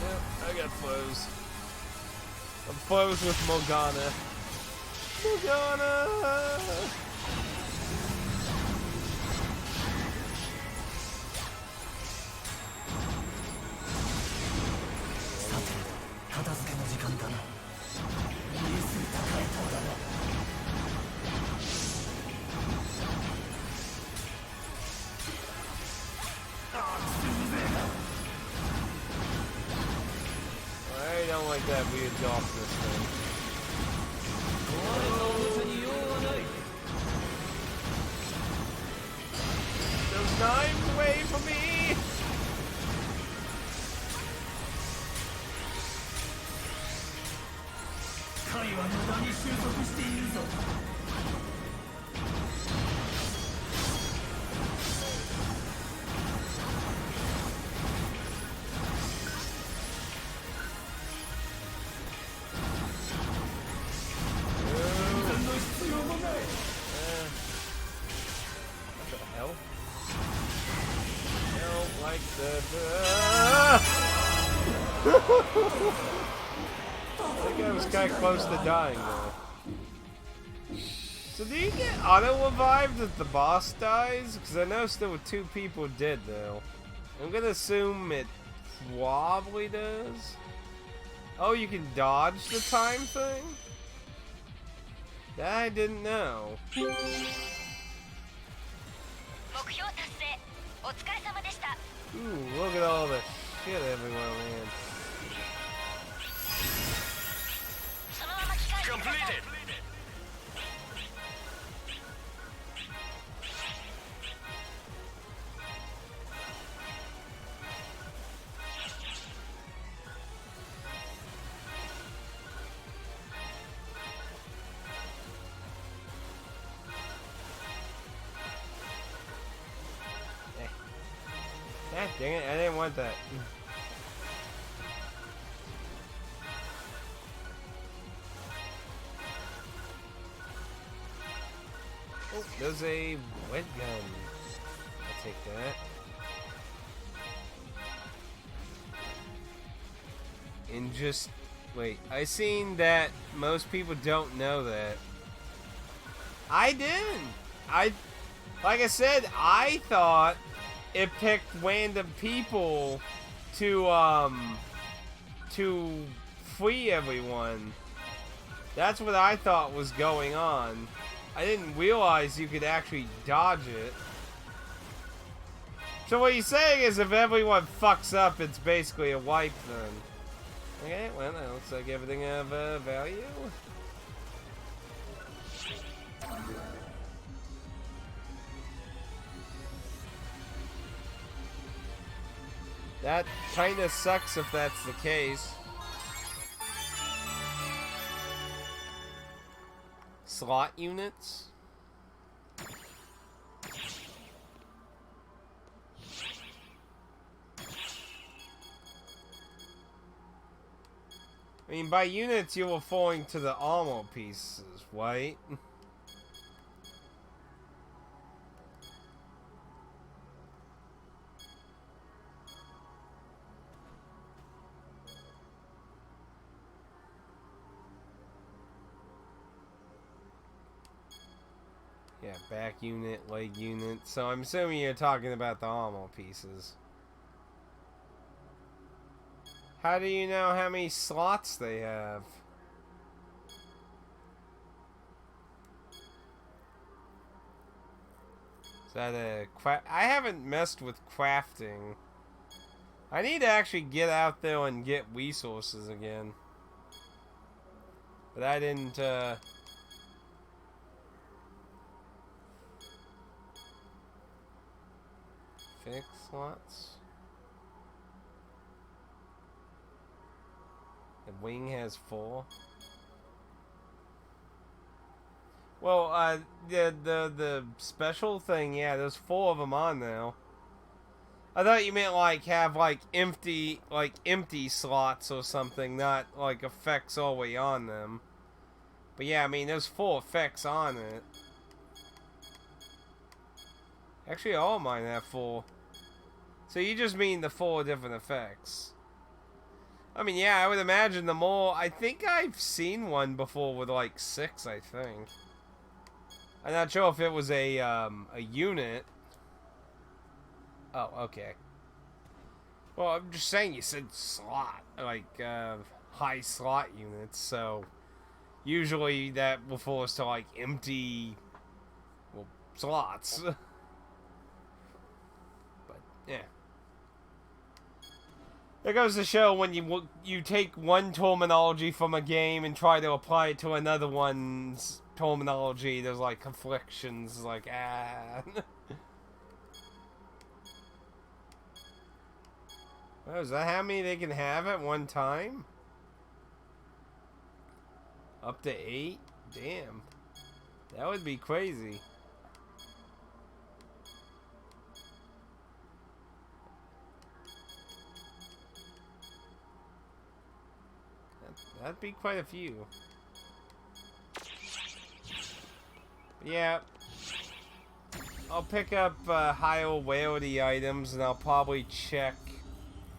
Yep, I got flows. I'm flows with Morgana. Morgana! I don't like that weird darkness thing. Those knives away from me! I think I was kind of close to dying though. So do you get auto-revived if the boss dies? Because I noticed there were 2 people dead though. I'm gonna assume it probably does. Oh, you can dodge the time thing? That I didn't know. Ooh, look at all the shit everywhere, man. Completed. Ah, dang it, I didn't want that. Oh, there's a wet gun. I'll take that. And just wait, I seen that most people don't know that. I didn't. Like I said, I thought it picked random people to free everyone. That's what I thought was going on. I didn't realize you could actually dodge it. So what he's saying is if everyone fucks up, it's basically a wipe then. Okay, well that looks like everything of value. That kinda sucks if that's the case. Slot units? I mean, by units you were falling to the armor pieces, right? Yeah, back unit, leg unit. So I'm assuming you're talking about the armor pieces. How do you know how many slots they have? Is that a I haven't messed with crafting. I need to actually get out there and get resources again. But I didn't, fix slots. The wing has 4. Well, the special thing, yeah, there's 4 of them on now. I thought you meant like have like empty slots or something, not like effects all the way on them. But yeah, I mean there's 4 effects on it. Actually, all mine have 4. So you just mean the 4 different effects. I mean, yeah, I would imagine the more. I think I've seen one before with like 6. I think. I'm not sure if it was a unit. Oh, okay. Well, I'm just saying you said slot, like, high slot units, so usually that refers to, like, empty, well, slots. But, yeah. It goes to show when you take one terminology from a game and try to apply it to another one's terminology, there's, like, conflictions, like, ah... Oh, is that how many they can have at one time? Up to 8? Damn. That would be crazy. That'd be quite a few. Yeah. I'll pick up higher rarity items and I'll probably check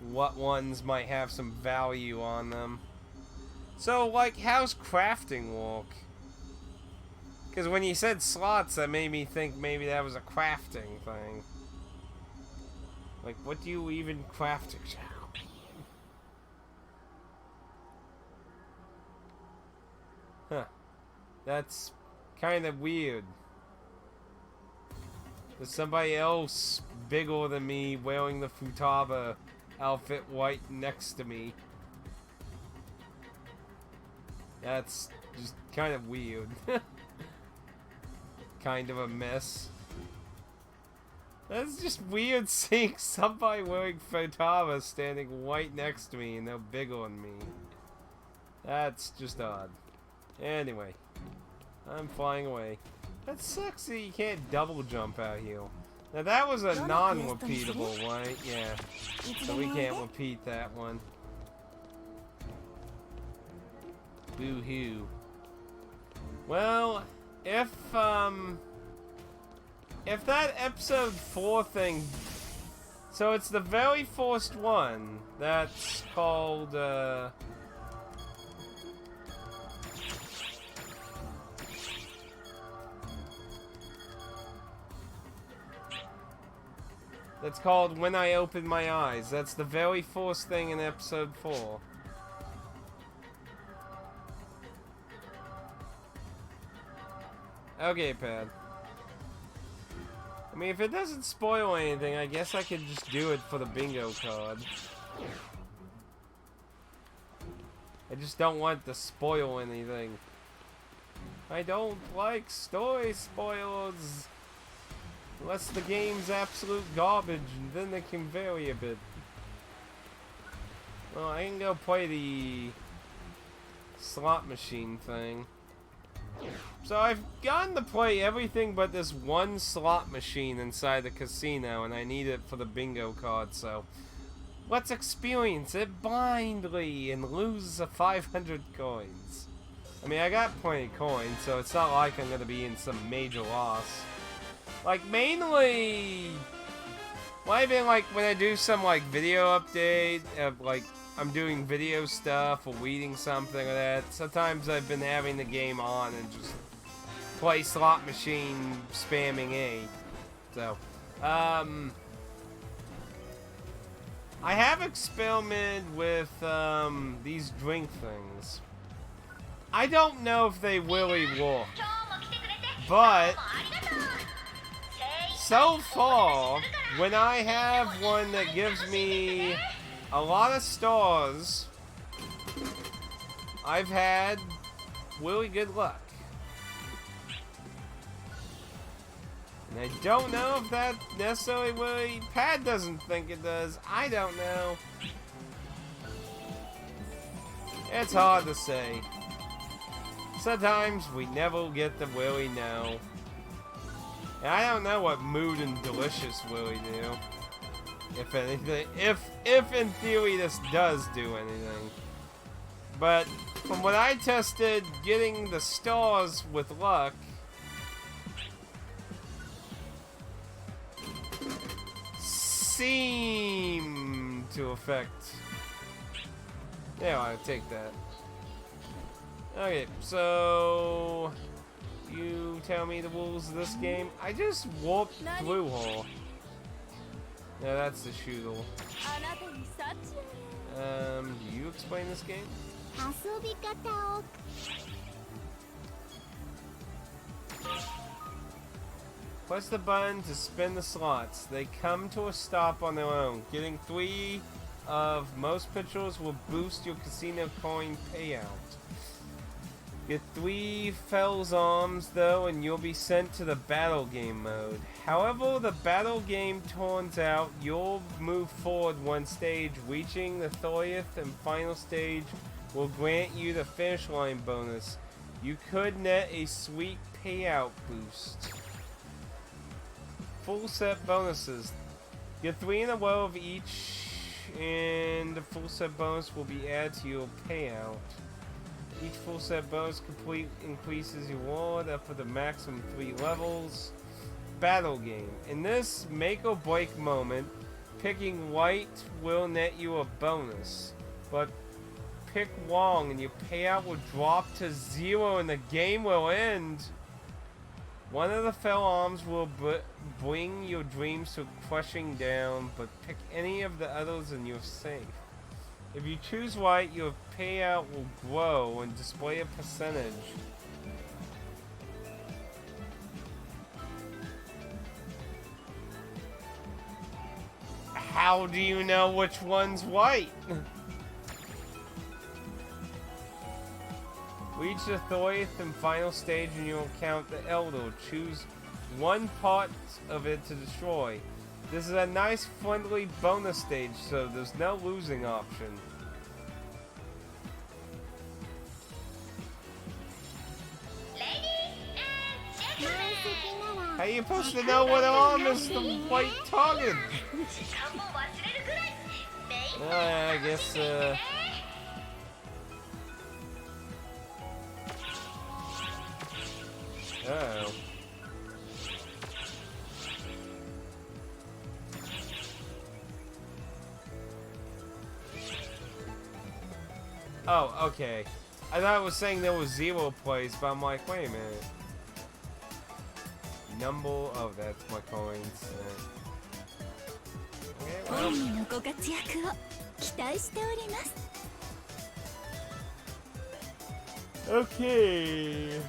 what ones might have some value on them. So, like, how's crafting work? Because when you said slots, that made me think maybe that was a crafting thing. Like, what do you even craft? Huh. That's kind of weird. There's somebody else bigger than me wearing the Futaba outfit right next to me. That's just kind of weird. Kind of a mess. That's just weird seeing somebody wearing Futaba standing right next to me and they're bigger than me. That's just odd. Anyway, I'm flying away. That's sexy. You can't double jump out here. Now that was a non-repeatable, right? Yeah. So we can't repeat that one. Boo-hoo. Well, if that episode 4 thing... So it's the very first one that's called, That's called When I Open My Eyes. That's the very first thing in episode 4. Okay, Pad. I mean, if it doesn't spoil anything, I guess I could just do it for the bingo card. I just don't want to spoil anything. I don't like story spoilers. Unless the game's absolute garbage, and then they can vary a bit. Well, I can go play the slot machine thing. So I've gotten to play everything but this one slot machine inside the casino, and I need it for the bingo card, so let's experience it blindly and lose the 500 coins. I mean, I got plenty of coins, so it's not like I'm going to be in some major loss. Like, mainly, might have been like when I do some like video update of like I'm doing video stuff or reading something or that. Sometimes I've been having the game on and just play slot machine spamming A. So, I have experimented with these drink things. I don't know if they really work, but so far, when I have one that gives me a lot of stars, I've had really good luck. And I don't know if that necessarily really... Pad doesn't think it does. I don't know. It's hard to say. Sometimes we never get to really know. And I don't know what Mood and Delicious really do. If anything, if in theory this does do anything. But from what I tested, getting the stars with luck seem to affect. Yeah, I'll take that. Okay, so you tell me the rules of this game. I just warped through her. Yeah, that's the shooter. Do you explain this game? Press the button to spin the slots. They come to a stop on their own. Getting 3 of most pictures will boost your casino coin payout. Get 3 Fell's Arms though, and you'll be sent to the battle game mode. However, the battle game turns out, you'll move forward one stage. Reaching the 30th and final stage will grant you the finish line bonus. You could net a sweet payout boost. Full set bonuses. Get 3 in a row of each, and the full set bonus will be added to your payout. Each full set bonus complete increases your reward up to the maximum 3 levels. Battle game. In this make or break moment, picking white will net you a bonus, but pick wrong and your payout will drop to 0 and the game will end. One of the fell arms will bring your dreams to crushing down, but pick any of the others and you're safe. If you choose white, your payout will grow and display a percentage. How do you know which one's white? Reach the 30th and final stage and you'll count the Elder. Choose one part of it to destroy. This is a nice friendly bonus stage, so there's no losing option. How are you supposed to know what arm is the white target? I guess, oh. Oh, okay. I thought it was saying there was 0 plays, but I'm like, wait a minute. Number, oh, that's my coins. Okay, well. Okay.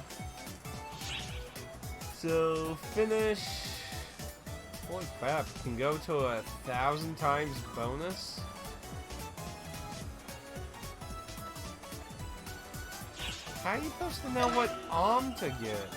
So, finish. Holy crap, can go to 1,000 times bonus? How are you supposed to know what arm to get?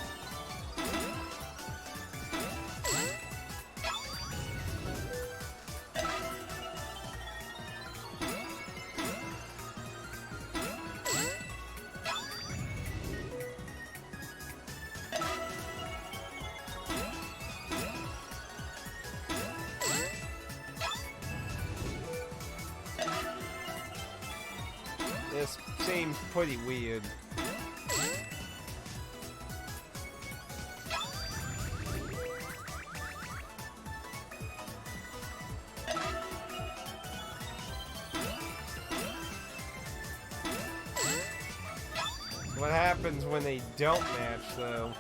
This seems pretty weird. What happens when they don't match, though?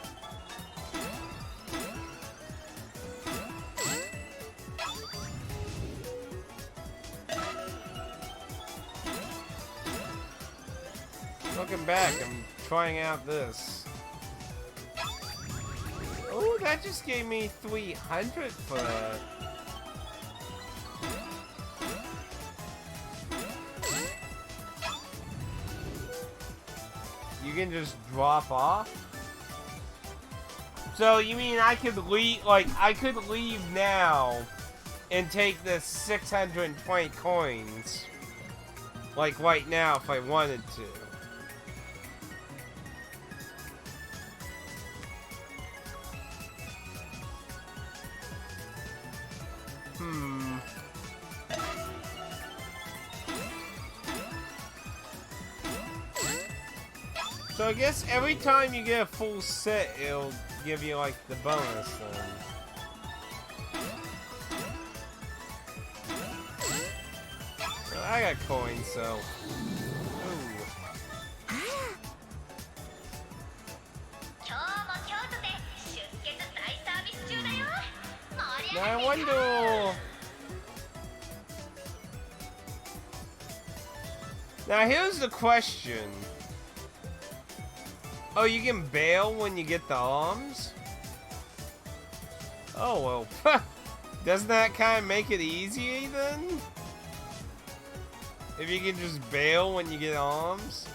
Looking back, I'm trying out this. Oh, that just gave me 300 for that. You can just drop off? So you mean I could leave, like, I could leave now and take the 620 coins, like right now if I wanted to. So I guess every time you get a full set, it'll give you like the bonus then. Well, I got coins, so. Ooh. Now I wonder. Now here's the question. Oh, you can bail when you get the arms? Oh, well. Doesn't that kind of make it easier then? If you can just bail when you get arms?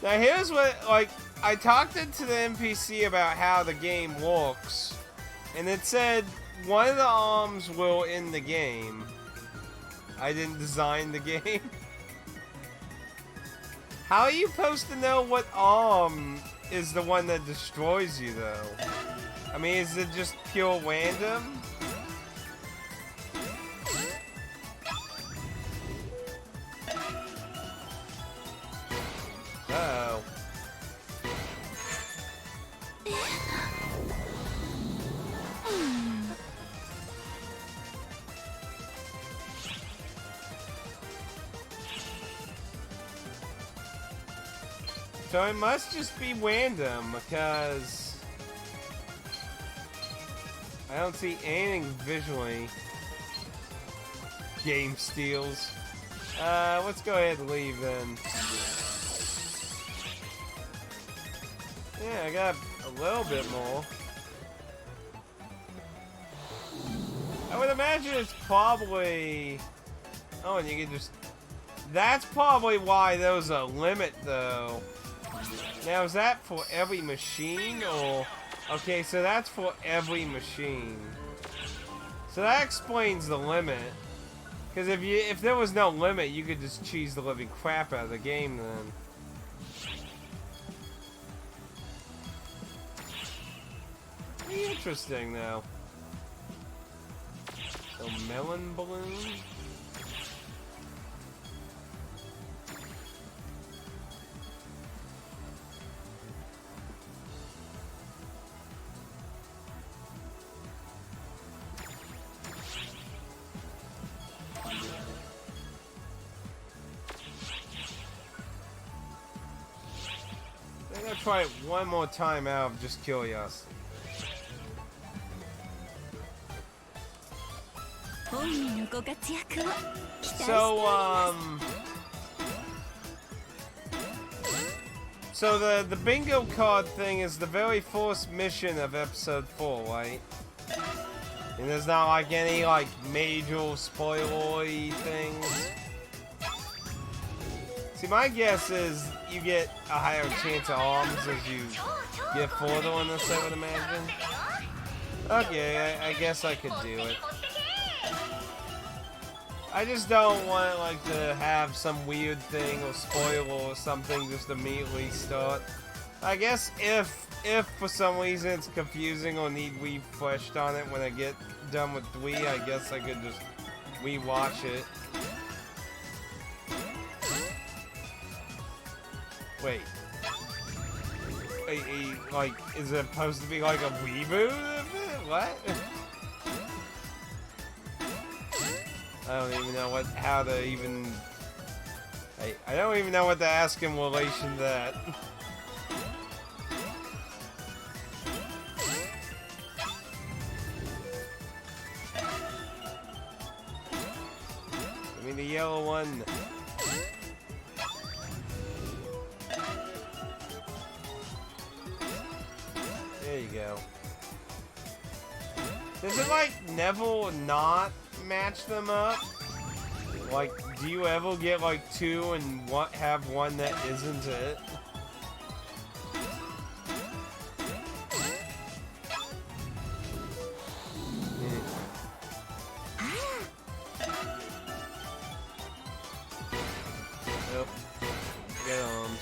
Now here's what, like, I talked to the NPC about how the game works. And it said one of the arms will end the game. I didn't design the game. How are you supposed to know what arm is the one that destroys you, though? I mean, is it just pure random? Uh-oh. So it must just be random, because I don't see anything visually. Game steals. Let's go ahead and leave then. Yeah, I got a little bit more. I would imagine it's probably... Oh, and you can just... That's probably why there was a limit, though. Now, is that for every machine, or... Okay, so that's for every machine. So that explains the limit. Because if there was no limit, you could just cheese the living crap out of the game, then. Interesting, though. So, melon balloon? I'm gonna try it one more time out of just curiosity. So the bingo card thing is the very first mission of episode 4, right? And there's not like any like major spoilery things. See, my guess is you get a higher chance of arms as you get further on this, I would imagine. Okay, I guess I could do it. I just don't want like to have some weird thing or spoiler or something just immediately start. I guess if for some reason it's confusing or need refreshed on it when I get done with 3, I guess I could just rewatch it. Wait, like, is it supposed to be like a reboot of it? What? I don't even know how to even... I don't even know what to ask in relation to that. Give me the yellow one. you go. Does it, like, never not match them up? Like, do you ever get, like, two and have one that isn't it? Nope. Get arms.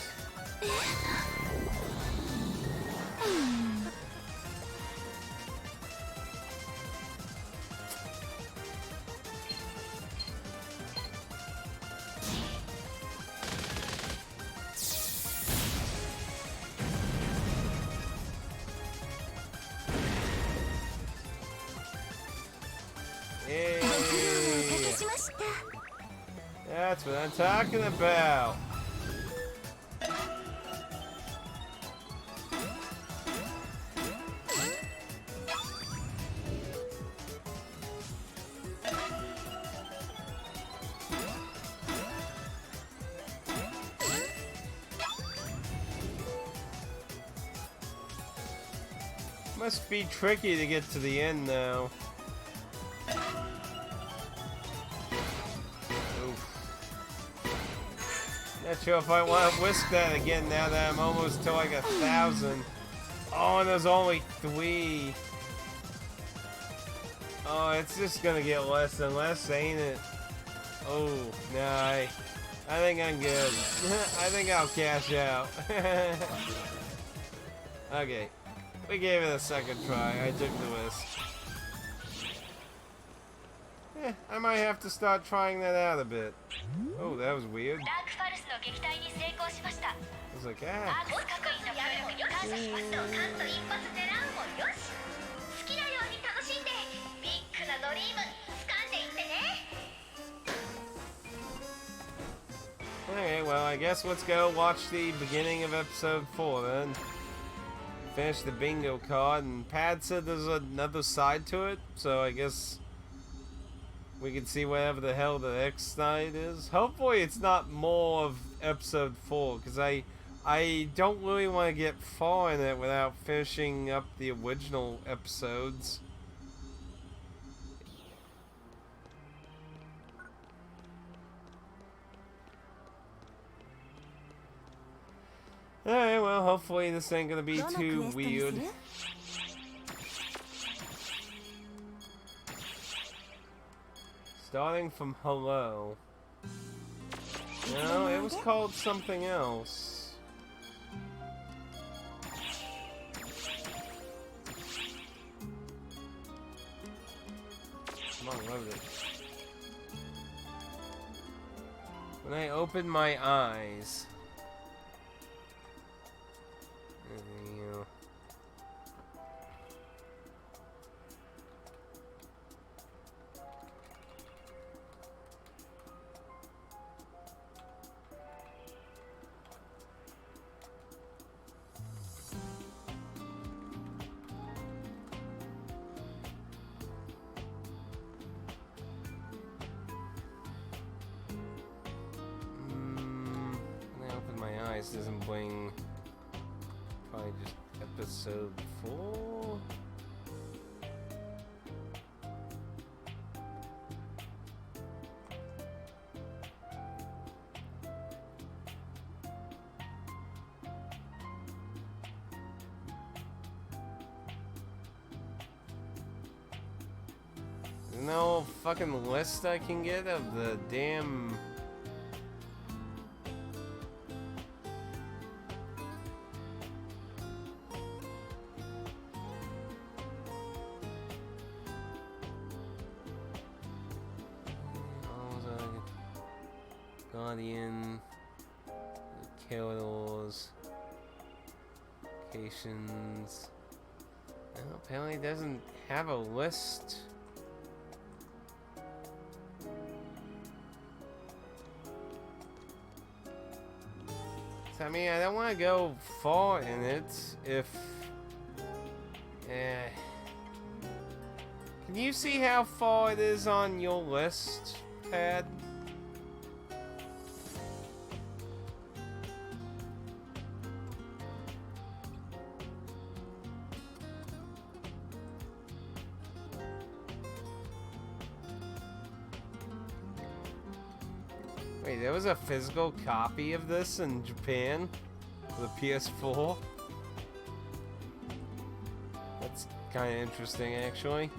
Yay! That's what I'm talking about. Must be tricky to get to the end now. Not sure if I want to whisk that again now that I'm almost to like 1,000. Oh, and there's only 3. Oh, it's just gonna get less and less, ain't it? Oh, no, I think I'm good. I think I'll cash out. Okay, we gave it a second try. I took the risk. I might have to start trying that out a bit. Oh, that was weird. I was like, ah. Okay, well, I guess let's go watch the beginning of episode 4 then. Finish the bingo card, and Pad said there's another side to it, so I guess we can see whatever the hell the next night is. Hopefully it's not more of episode 4, because I don't really want to get far in it without finishing up the original episodes. Alright, well, hopefully this ain't gonna be too weird. Starting from hello. No, it was called something else. Come on, load it. When I open my eyes. There you go. When I open my eyes, doesn't bring. Probably just episode 4. There's no fucking list I can get of the damn. Guardian, Killers, Locations. Well, apparently it doesn't have a list. So, I mean, I don't want to go far in it if. Can you see how far it is on your list, Pad? Wait, there was a physical copy of this in Japan for the PS4? That's kind of interesting, actually.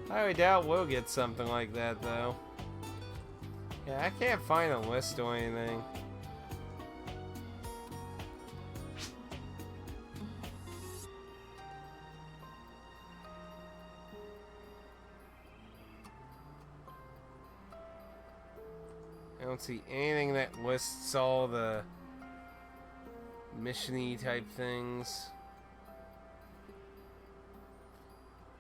I highly doubt we'll get something like that, though. Yeah, I can't find a list or anything. I don't see anything that lists all the mission-y type things.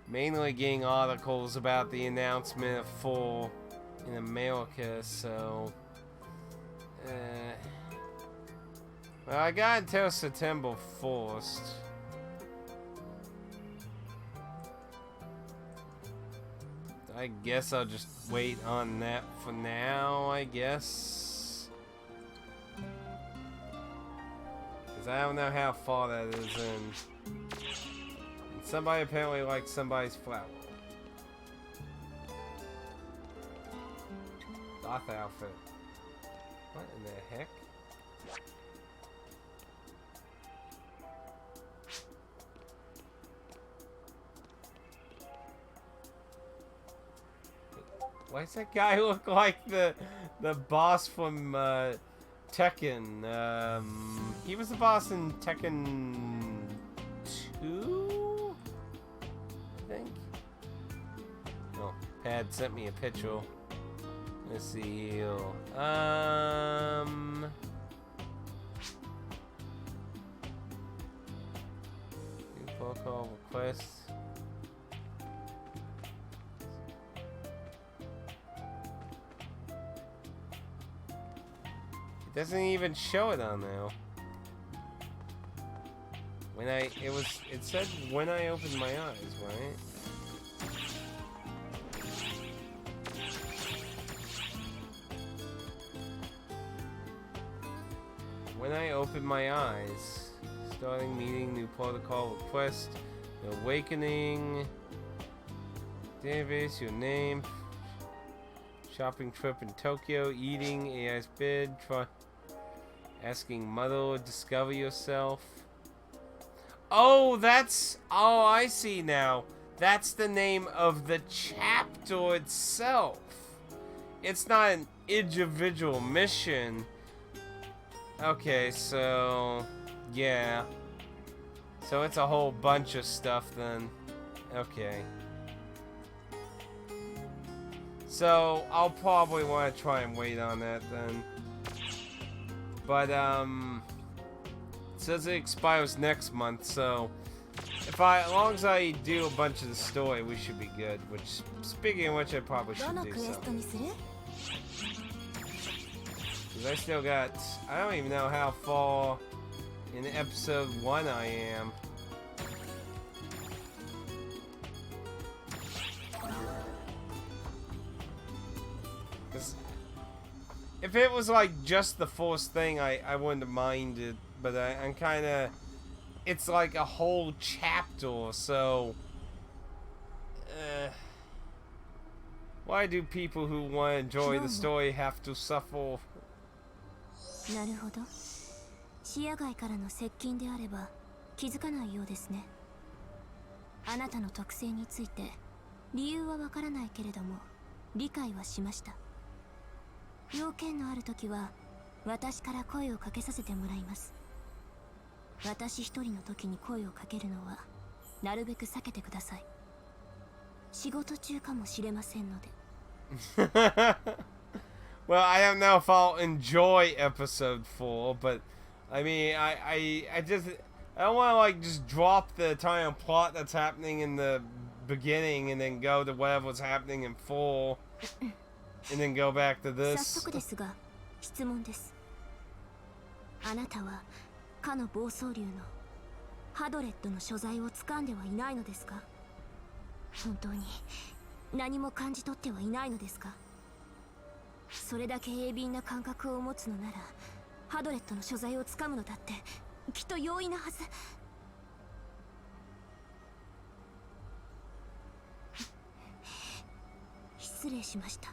Mainly getting articles about the announcement of 4 in America, so... well, I got until September 1st. I guess I'll just wait on that for now, I guess. Because I don't know how far that is in. And somebody apparently likes somebody's flower. Goth outfit. What in the heck? Why does that guy look like the boss from Tekken? He was the boss in Tekken 2, I think. Oh, Pad sent me a picture. Let's see here. New protocol request. Doesn't even show it on there. It said when I opened my eyes, right? When I opened my eyes, starting meeting, new protocol request, the awakening, database, your name, shopping trip in Tokyo, eating, AI's bid, try. Asking mother, discover yourself. Oh, that's... Oh, I see now. That's the name of the chapter itself. It's not an individual mission. Okay, so... Yeah. So it's a whole bunch of stuff then. Okay. So, I'll probably want to try and wait on that then. But, it says it expires next month, so as long as I do a bunch of the story, we should be good. Which, speaking of which, I probably should do something. Because I still got, I don't even know how far in episode 1 I am. If it was like just the first thing, I wouldn't have minded, but I'm kind of, it's like a whole chapter, so, why do people who want to enjoy the story have to suffer? なるほど。視野外からの接近であれば気づかないようですね。あなたの特性について理由はわからないけれども理解はしました。要件のあるときは私から声をかけさせてもらいます。私一人の時に声をかけるのはなるべく避けてください。仕事中かもしれませんので。Well, I don't know if I'll enjoy episode 4, but I mean, I don't want to like just drop the entire plot that's happening in the beginning and then go to whatever's happening in 4 and then go back to this. 早速ですが、質問です。あなたはかの暴走竜のハドレットの所在を掴んではいないのですか？本当に何も感じ取ってはいないのですか？それだけ鋭敏な感覚を持つのならハドレットの所在を掴むのだってきっと容易なはず。失礼しました。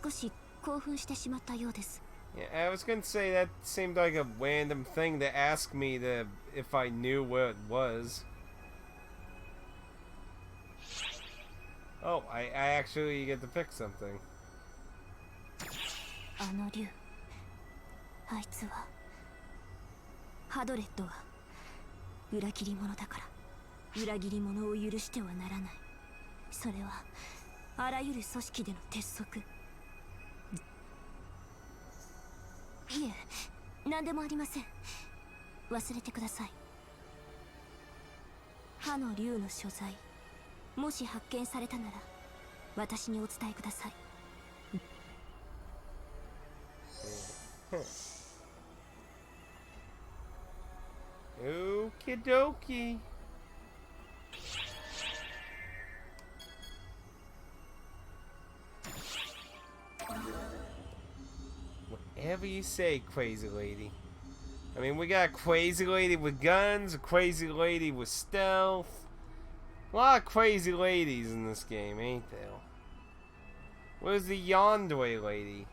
少し興奮してしまったようです。 Yeah, I was gonna say that seemed like a random thing to ask me to if I knew where it was. Oh, I actually get to pick something. あの竜、あいつはハドレットは裏切り者だから、裏切り者を許してはならない。それはあらゆる組織での鉄則。いえ、何でもありません。忘れてください。歯の竜の所在、もし発見されたなら私にお伝えください。 Okie dokie. Whatever you say, crazy lady. I mean, we got a crazy lady with guns, a crazy lady with stealth. A lot of crazy ladies in this game, ain't there? Where's the Yandere lady?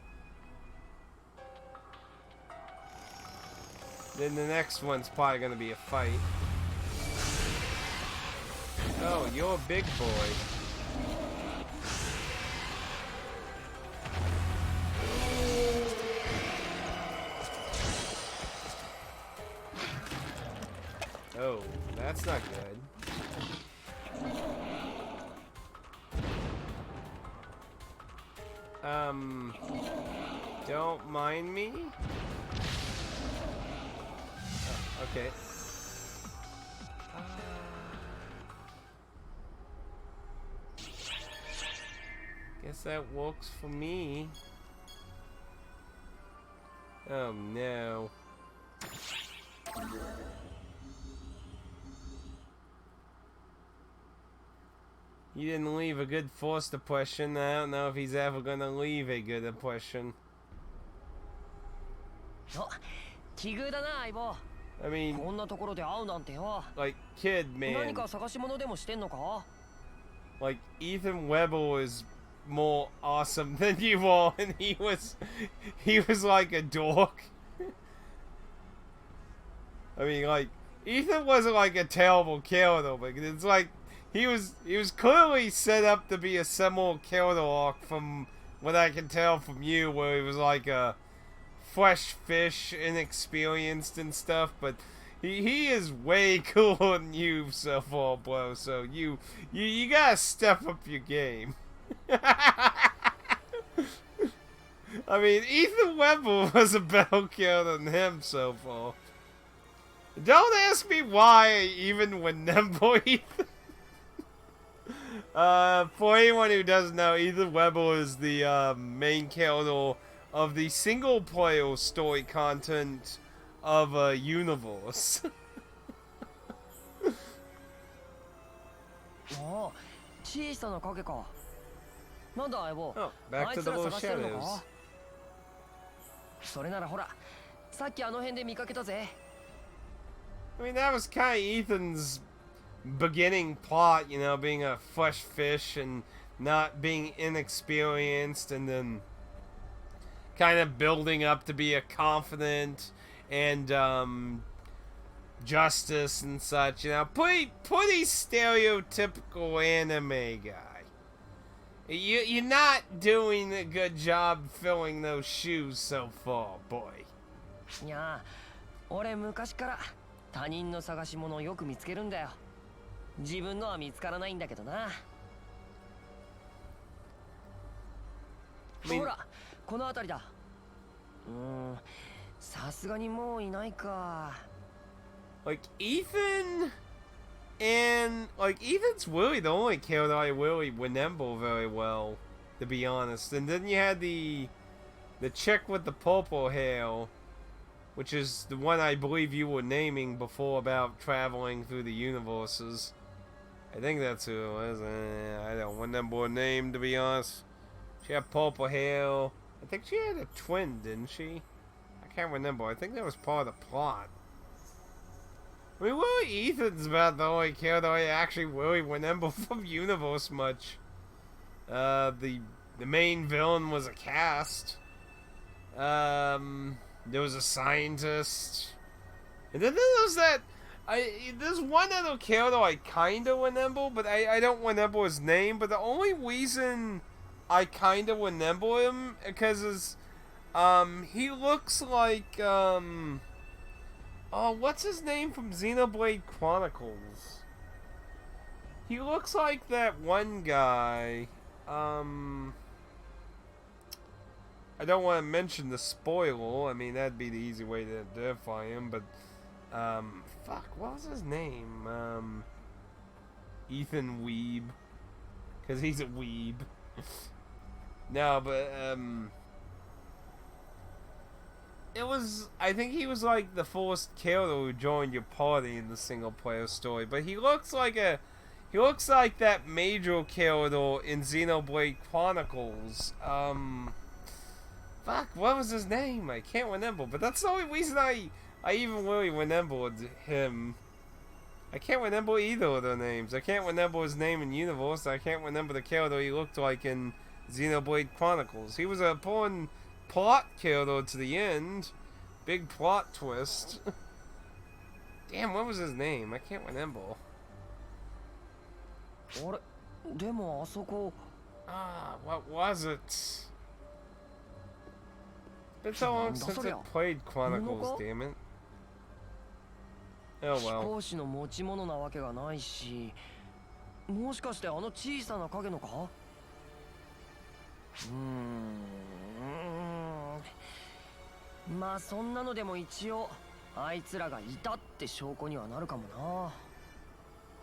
Then the next one's probably gonna be a fight. Oh, you're a big boy. Oh, that's not good. Don't mind me? Oh, okay. Guess that works for me. Oh no. He didn't leave a good first impression. I don't know if he's ever gonna leave a good impression. I mean, like, kid, man. Like, Ethan Weber is more awesome than you are, and he was like a dork. I mean, like, Ethan wasn't like a terrible character, but it's like he was clearly set up to be a similar character arc from what I can tell from you, where he was like a fresh fish, inexperienced and stuff, but he is way cooler than you so far, bro. So you gotta step up your game. I mean, Ethan Weber was a better character than him so far. Don't ask me why I even remember Ethan. For anyone who doesn't know, Ethan Weber is the main character of the single-player story content of a universe. Oh, back to the little shadows. I mean, that was kind of Ethan's beginning plot, you know, being a fresh fish and not being inexperienced, and then kind of building up to be a confident and justice and such, you know, pretty stereotypical anime guy. You're not doing a good job filling those shoes so far, boy. Yeah, 俺昔から他人の探し物をよく見つけるんだよ。自分のは見つからないんだけどな。ほら、この辺りだ。さすがにもういないか。Like Ethan and like Ethan's really the only character I really remember very well, to be honest. And then you had the chick with the purple hair, which is the one I believe you were naming before about traveling through the universes. I think that's who it was. I don't remember her name, to be honest. She had purple hair. I think she had a twin, didn't she? I can't remember. I think that was part of the plot. I mean, really, Ethan's about the only character I actually really remember from Universe much. The the main villain was a cast. There was a scientist. And then there was that... there's one other character I kinda remember, but I don't remember his name. But the only reason I kinda remember him, because he looks like, oh, what's his name from Xenoblade Chronicles? He looks like that one guy, I don't want to mention the spoiler. I mean, that'd be the easy way to identify him, but, fuck, what was his name? Ethan Weeb. Because he's a weeb. No, but, it was, I think he was like the first character who joined your party in the single player story, but he looks like that major character in Xenoblade Chronicles. Fuck, what was his name? I can't remember, but that's the only reason I even really remembered him. I can't remember either of their names. I can't remember his name in Universe. I can't remember the character he looked like in Xenoblade Chronicles. He was a important plot character to the end. Big plot twist. Damn, what was his name? I can't remember. What was it? Been so long since I played Chronicles, damn it. Oh well. 飛行士の持ち物なわけがないし、もしかしてあの小さな影のか？まあそんなのでも一応あいつらがいたって証拠にはなるかもな。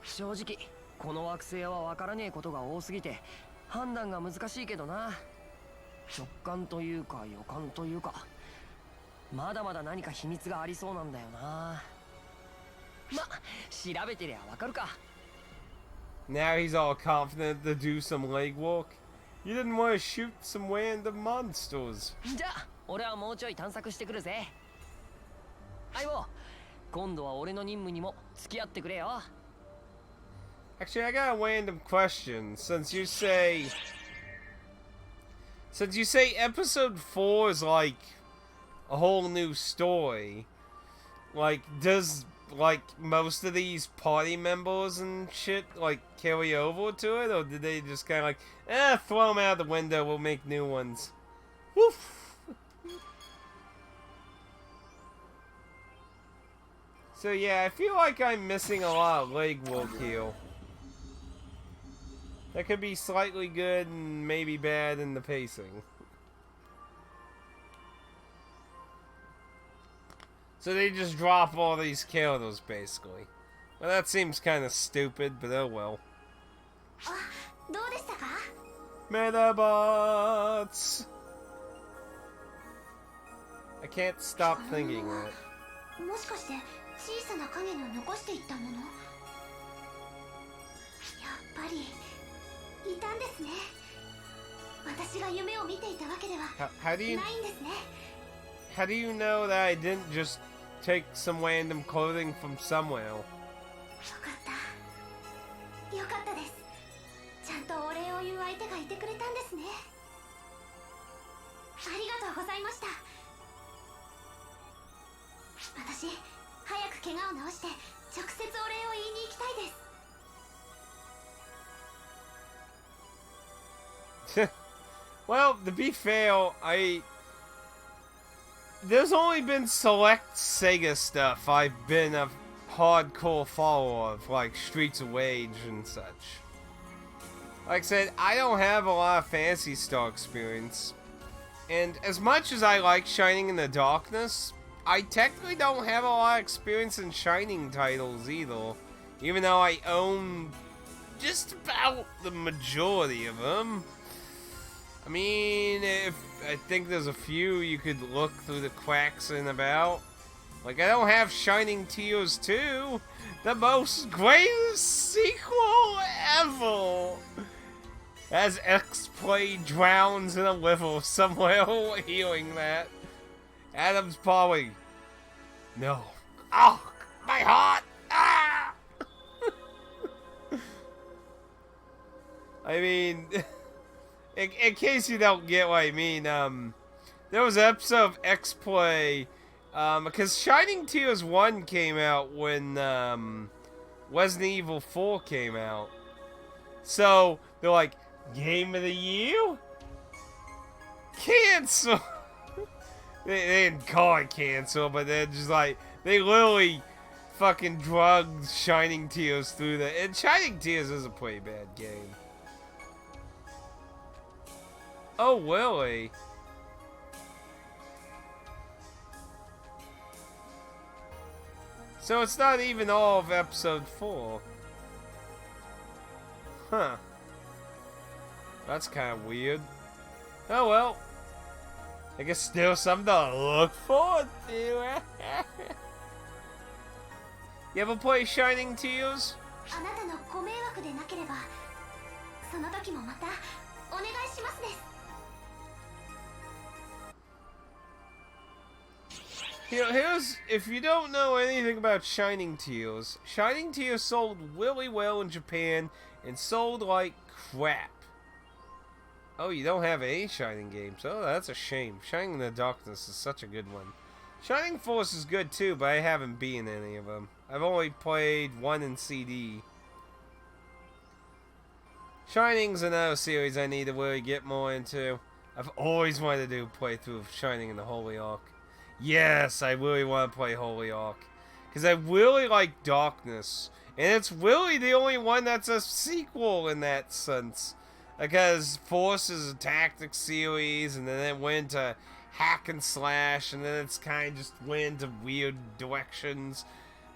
正直この惑星はわからねえことが多すぎて判断が難しいけどな。直感というか予感というか、まだまだ何か秘密がありそうなんだよな。ま、調べてりゃわかるか。Now he's all confident to do some legwork. You didn't want to shoot some random monsters. じゃあ、俺はもうちょい探索してくるぜ。相棒、今度は俺の任務にも付き合ってくれよ。Actually, I got a random question. Since you say episode 4 is like a whole new story, like, does, like, most of these party members and shit, like, carry over to it? Or did they just kind of like, throw them out the window, we'll make new ones? Woof! So yeah, I feel like I'm missing a lot of legwork here. That could be slightly good and maybe bad in the pacing. So they just drop all these characters, basically. Well, that seems kind of stupid, but oh well. Metabots! I can't stop thinking that. もしかして小さな影の残していったもの？やっぱりいたんですね。私が夢を見ていたわけではないんですね。How do you know that I didn't just take some random clothing from somewhere? よかった。よかったです。ちゃんとお礼を言う相手がいてくれたんですね。ありがとうございました。私、早く怪我を治して直接お礼を言いに行きたいです。Well, to be fair, there's only been select Sega stuff I've been a hardcore follower of, like Streets of Rage and such. Like I said, I don't have a lot of Phantasy Star experience. And as much as I like Shining in the Darkness, I technically don't have a lot of experience in Shining titles either. Even though I own just about the majority of them. I mean, I think there's a few you could look through the cracks in about. Like, I don't have Shining Tears 2, the most greatest sequel ever! As X-Play drowns in a river somewhere hearing that. Adam's probably... No. Oh, my heart! Ah! I mean... in case you don't get what I mean, there was an episode of X-Play, because Shining Tears 1 came out when, Resident Evil 4 came out. So, they're like, Game of the Year? Cancel! they didn't call it cancel, but they're just like, they literally fucking drugged Shining Tears through the... And Shining Tears is a pretty bad game. Oh, really? So it's not even all of episode 4. Huh. That's kind of weird. Oh well. I guess still something to look forward to. You ever play Shining Tears? あなたのご迷惑でなければその時もまたお願いしますです Here's, if you don't know anything about Shining Tears sold really well in Japan and sold like crap. Oh, you don't have any Shining games. Oh, that's a shame. Shining in the Darkness is such a good one. Shining Force is good too, but I haven't beaten any of them. I've only played one in CD. Shining's another series I need to really get more into. I've always wanted to do a playthrough of Shining in the Holy Ark. Yes, I really want to play Holy Ark. Because I really like Darkness. And it's really the only one that's a sequel in that sense. Because Force is a tactics series, and then it went to hack and slash, and then it's kind of just went into weird directions.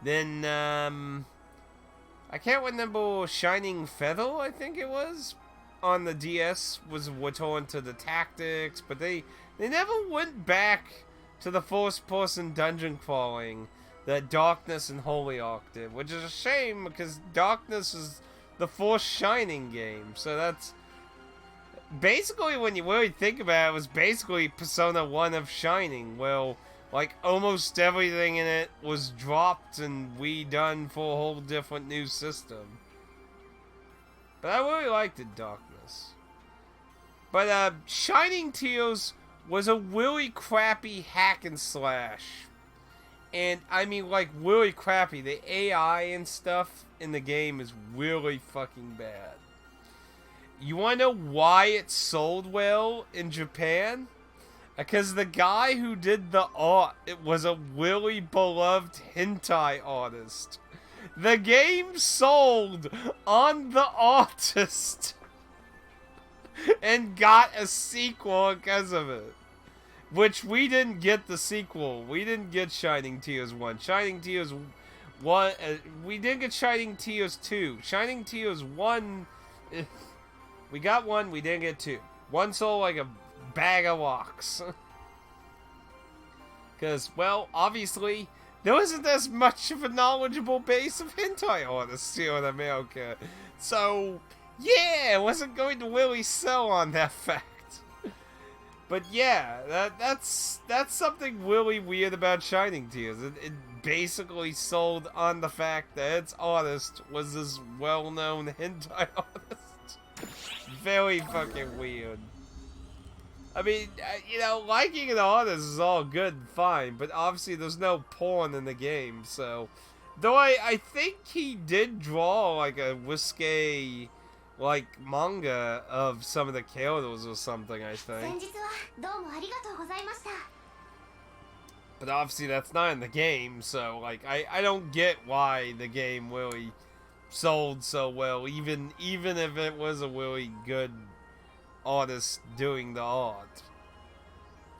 Then, I can't remember, Shining Feather, I think it was, on the DS, was returned to the tactics, but they never went back to the first-person dungeon crawling that Darkness and Holy Ark did, which is a shame, because Darkness is the first Shining game, so that's... Basically, when you really think about it, it was basically Persona 1 of Shining. Well, like, almost everything in it was dropped and redone for a whole different new system. But I really liked it, Darkness. But, Shining Tears was a really crappy hack and slash. And, I mean, like, really crappy. The AI and stuff in the game is really fucking bad. You want to know why it sold well in Japan? Because the guy who did the art, it was a really beloved hentai artist. The game sold on the artist. And got a sequel because of it. Which we didn't get the sequel. We didn't get Shining Tears 1. Shining Tears 1... we didn't get Shining Tears 2. Shining Tears 1... we got 1, we didn't get 2. 1 sold like a bag of rocks. Because, well, obviously, there wasn't as much of a knowledgeable base of hentai artists here in America. So, yeah, it wasn't going to really sell on that fact. But yeah, that's something really weird about Shining Tears. It basically sold on the fact that its artist was this well-known hentai artist. Very fucking weird. I mean, you know, liking an artist is all good and fine, but obviously there's no porn in the game, so... Though I think he did draw, like, a risque... like, manga of some of the characters or something, I think. But obviously that's not in the game, so, like, I don't get why the game really sold so well, even if it was a really good artist doing the art.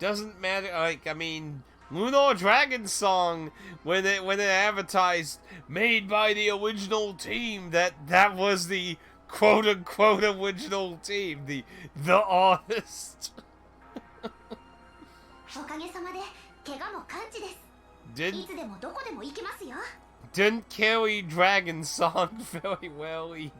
Doesn't matter, like, I mean, Lunar Dragon Song, when it advertised, made by the original team, that was the quote-unquote original team, the artist. Didn't carry Dragon Song very well either.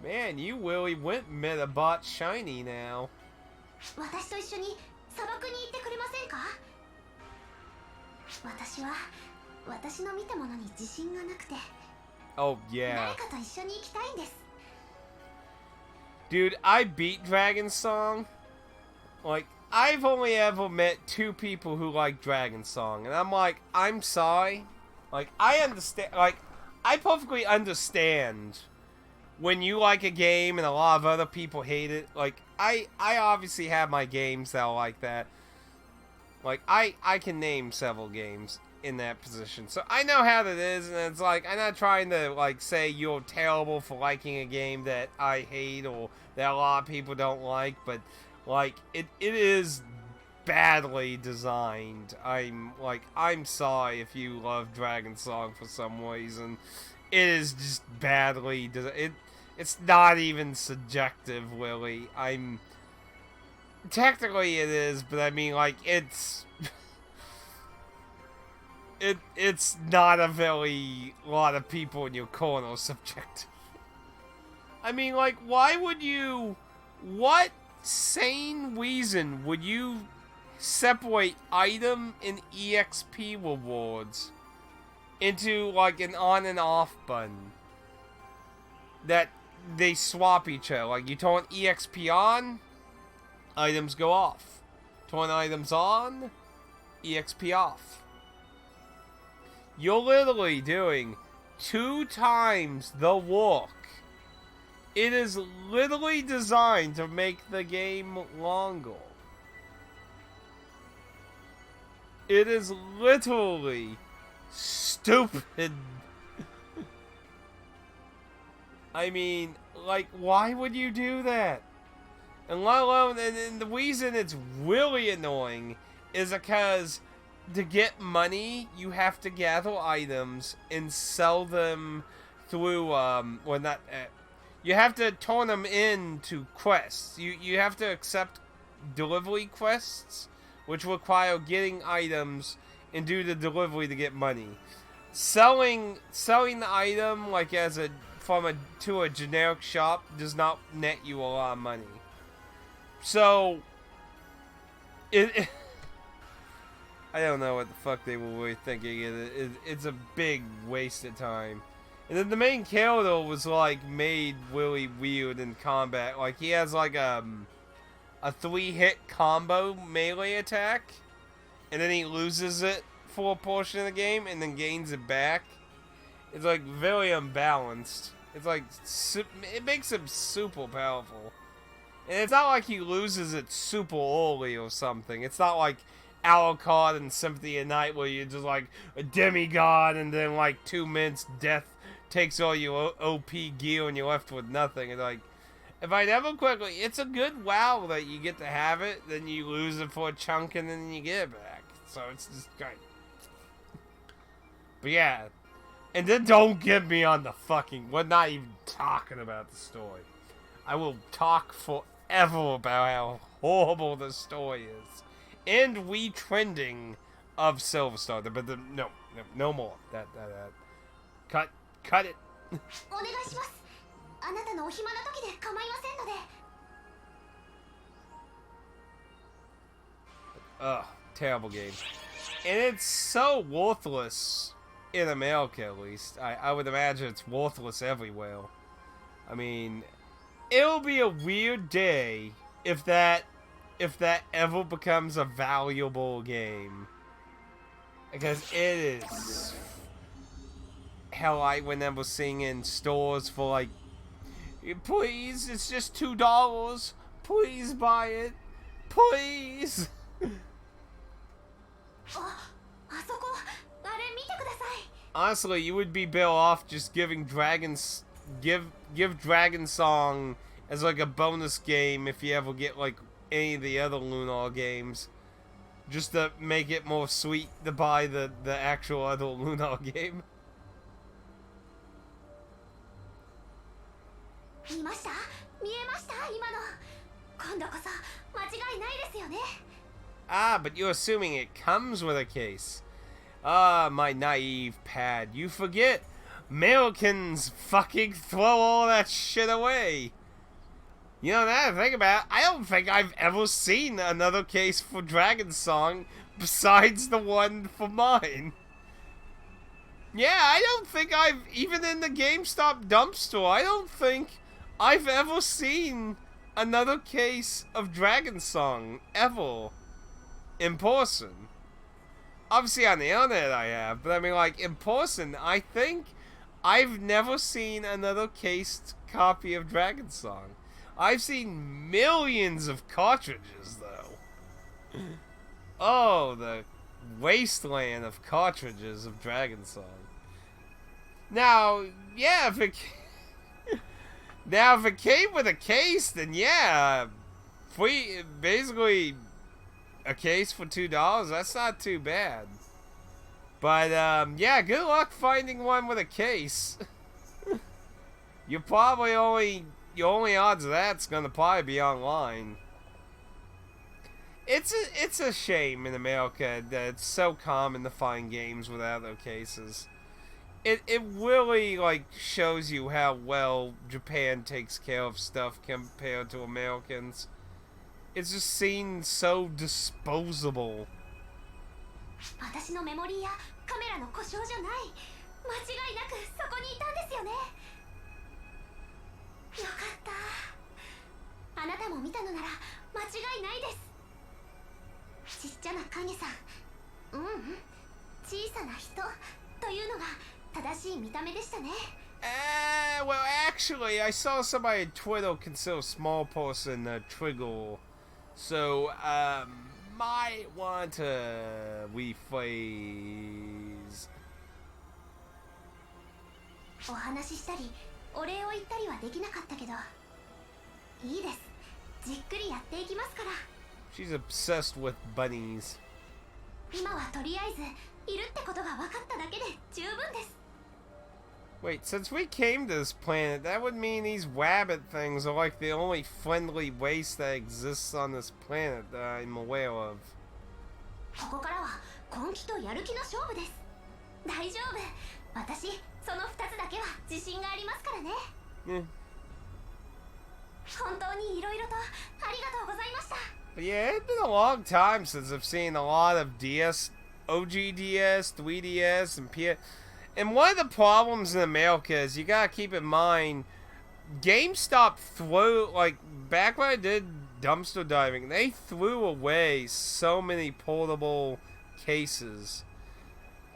Man, you really went Metabot shiny now. 私の見たものに自信がなくて Oh, yeah. 誰かと一緒に行きたいんです。 Dude, I beat Dragon Song. Like, I've only ever met 2 people who like Dragon Song. And I'm like, I'm sorry. Like, I understand. Like, I perfectly understand when you like a game and a lot of other people hate it. Like, I obviously have my games that are like that. Like, I can name several games in that position. So I know how that is, and it's like, I'm not trying to, like, say you're terrible for liking a game that I hate or that a lot of people don't like, but, like, it is badly designed. I'm sorry if you love Dragon Song for some reason. It is just badly designed. It's not even subjective, really. Technically it is, but I mean, like, it's not a very lot of people in your corner subjective. I mean, like, why would you, what sane reason would you separate item and EXP rewards into, like, an on and off button that they swap each other? Like, you turn EXP on, items go off. Turn items on, EXP off. You're literally doing 2 times the work. It is literally designed to make the game longer. It is literally stupid. I mean, like, why would you do that? And let alone, and the reason it's really annoying is because to get money, you have to gather items and sell them through, you have to turn them into quests. You have to accept delivery quests, which require getting items and do the delivery to get money. Selling the item, like, to a generic shop does not net you a lot of money. So, I don't know what the fuck they were really thinking. It's a big waste of time. And then the main character was, like, made really weird in combat. Like, he has, like, a 3-hit combo melee attack, and then he loses it for a portion of the game, and then gains it back. It's, like, very unbalanced. It's, like, it makes him super powerful. And it's not like he loses it super early or something. It's not like Alucard and Symphony of Night where you're just like a demigod and then like 2 minutes death takes all your OP gear and you're left with nothing. And like, if I never quickly, it's a good WoW that you get to have it, then you lose it for a chunk and then you get it back. So it's just great. But yeah. And then don't get me on the fucking, we're not even talking about the story. I will talk forever about how horrible the story is. And retrending of Silverstar. But no more. Cut it. お願いします。あなたのお暇な時で構いませんので。 Ugh, terrible game. And it's so worthless in America, at least. I would imagine it's worthless everywhere. I mean, it'll be a weird day if that ever becomes a valuable game. Because it is. Hell, I remember seeing in stores for like, please, it's just $2. Please buy it. Please. あそこ、あれ見てください。 Honestly, you would be better off just giving give Dragon Song as like a bonus game if you ever get like any of the other Lunar games, just to make it more sweet to buy the actual other Lunar game. 見ました？見えました？今の。今度こそ間違いないですよね。 Ah, but you're assuming it comes with a case. Ah, my naive pad. You forget. Americans fucking throw all that shit away. You know, now to think about it, I don't think I've ever seen another case for Dragon Song besides the one for mine. Yeah, I don't think I've, even in the GameStop dumpster, I don't think I've ever seen another case of Dragon Song, ever, in person. Obviously on the internet I have, but I mean, like, in person, I think I've never seen another cased copy of Dragon Song. I've seen millions of cartridges, though. Oh, the wasteland of cartridges of Dragon Song. Now, yeah, if it came with a case, then yeah, basically a case for $2. That's not too bad. But yeah, good luck finding one with a case. You're probably your only odds of that's gonna probably be online. It's a shame in America that it's so common to find games without their cases. It really, like, shows you how well Japan takes care of stuff compared to Americans. It's just seen so disposable. 私のメモリーやカメラの故障じゃない。間違いなくそこにいたんですよね。よかった。あなたも見たのなら間違いないです。ちっちゃな影さん。小さな人というのが正しい見た目でしたね。Well, actually, I saw somebody on Twitter consider small person a trigger. So, might want to rephrase. お話ししたり、お礼を言ったりはできなかったけど、いいです。じっくりやっていきますから。She's obsessed with bunnies. 今はとりあえずいるってことが分かっただけで十分です。Wait, since we came to this planet, that would mean these rabbit things are like the only friendly race that exists on this planet that I'm aware of. ここからは根気とやる気の勝負です。大丈夫。私、その2つだけは自信がありますからね。本当にいろいろとありがとうございました。But yeah, it's been a long time since I've seen a lot of DS, OG DS, 3DS, and PS. And one of the problems in America is you gotta keep in mind, GameStop threw, like, back when I did dumpster diving, they threw away so many portable cases.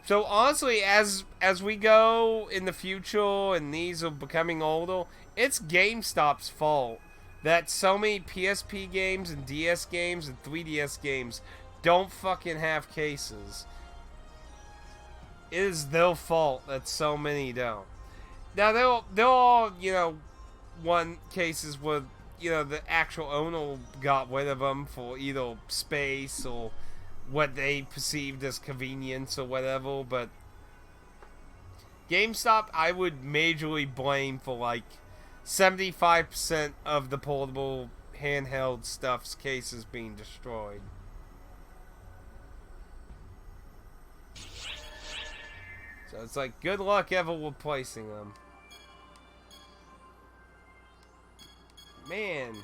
So honestly, as we go in the future and these are becoming older, it's GameStop's fault that so many PSP games and DS games and 3DS games don't fucking have cases. It is their fault that so many don't. Now, they're all, you know, one cases where, you know, the actual owner got rid of them for either space or what they perceived as convenience or whatever, but GameStop, I would majorly blame for, like, 75% of the portable handheld stuff's cases being destroyed. So it's like, good luck ever replacing them. Man.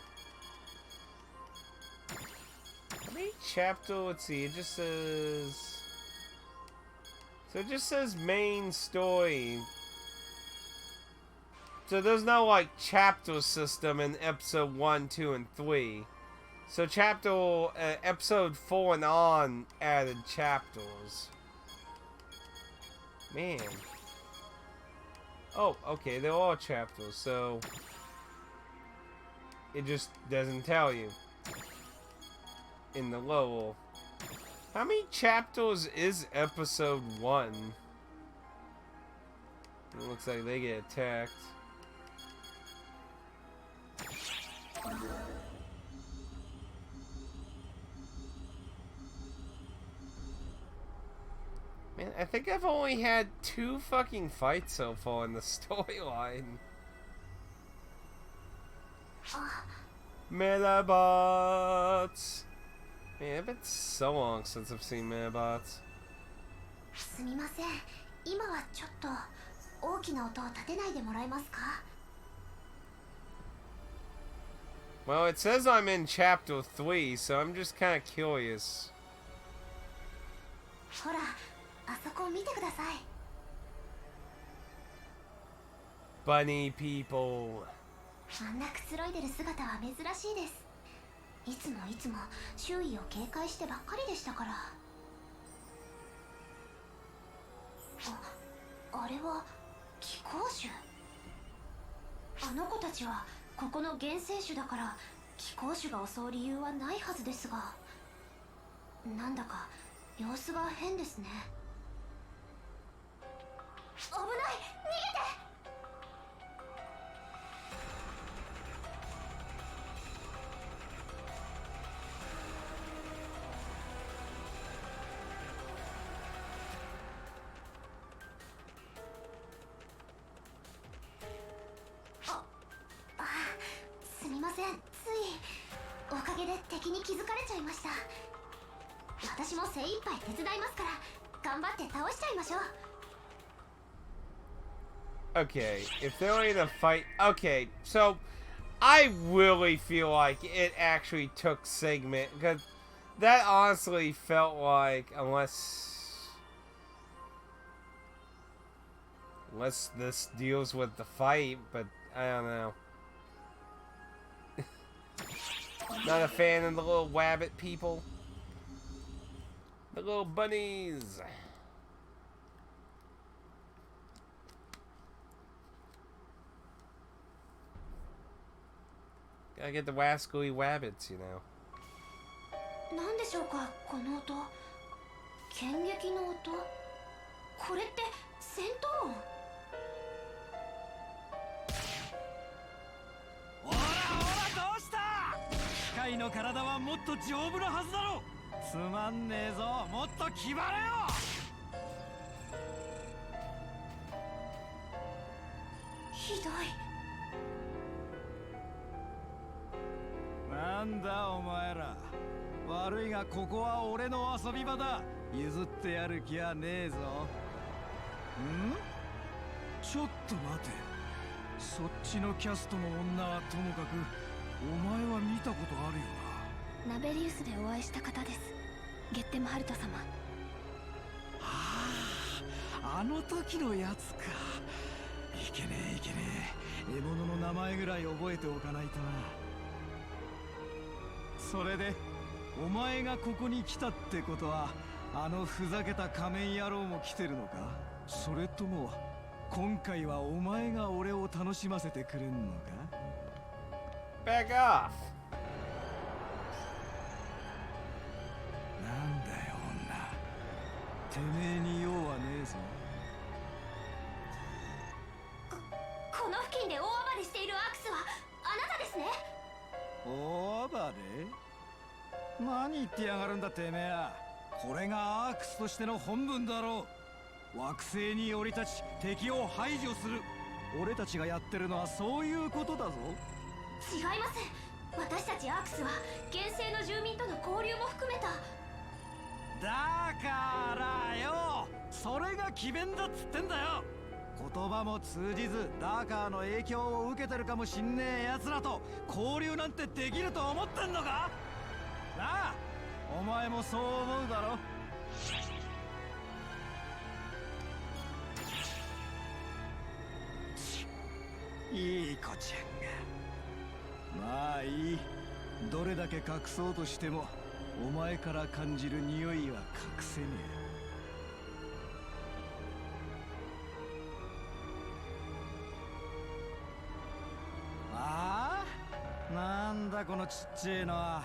How many chapter? Let's see, it just says... So it just says main story. So there's no, like, chapter system in episode 1, 2, and 3. So episode 4 and on added chapters. Man. Oh, okay, they're all chapters, so... It just doesn't tell you. In the lower. How many chapters is episode 1? It looks like they get attacked. Man, I think I've only had 2 fucking fights so far in the storyline. Metabots! Man, it's been so long since I've seen Metabots. すみません。今はちょっと大きな音を立てないでもらえますか? Well, it says I'm in chapter 3, so I'm just kind of curious. ほら、あそこ見てください。bunny people. あんなくつろいでる姿は珍しいです。いつも周囲を警戒してばっかりでしたから。あれは貴公種。あの子たちはここの原生種だから貴公種が襲う理由はないはずですが、なんだか様子が変ですね。危ない、逃げて。すみません、ついおかげで敵に気づかれちゃいました。私も精一杯手伝いますから頑張って倒しちゃいましょう。 Okay, if they're in a fight... Okay, so I really feel like it actually took Segment, because that honestly felt like, unless this deals with the fight, but I don't know. Not a fan of the little wabbit people. The little bunnies. Gotta get the wascally wabbits, you know. なんでしょうかこの音。剣撃の音。これって戦闘音。おらおらどうした。機械の体はもっと丈夫なはずだろ。つまんねえぞ、もっと気張れよ。ひどい。なんだお前ら。悪いがここは俺の遊び場だ。譲ってやる気はねえぞ。ん？ちょっと待て。そっちのキャストの女はともかくお前は見たことあるよな。ナベリウスでお会いした方です。ゲッテムハルト様。あの時のやつか。いけねえいけねえ。獲物の名前ぐらい覚えておかないとな。それでお前がここに来たってことはあのふざけた仮面野郎も来てるのか。それとも今回はお前が俺を楽しませてくれんのか。 Back off. なんだよ女。てめえに用はねえぞ。この付近で大暴れしているアークスはあなたですね。大暴れ？何言ってやがるんだてめえは。これがアークスとしての本分だろう。惑星に降り立ち敵を排除する。俺たちがやってるのはそういうことだぞ。違います。私たちアークスは原生の住民との交流も含めた。だからよ、それが詭弁だっつってんだよ。言葉も通じずダーカーの影響を受けてるかもしんねえ奴らと交流なんてできると思ってんのか。なあ、お前もそう思うだろ。いい子ちゃんが。まあいい。どれだけ隠そうとしてもお前から感じる匂いは隠せねえ。ああ、なんだこのちっちゃいのは。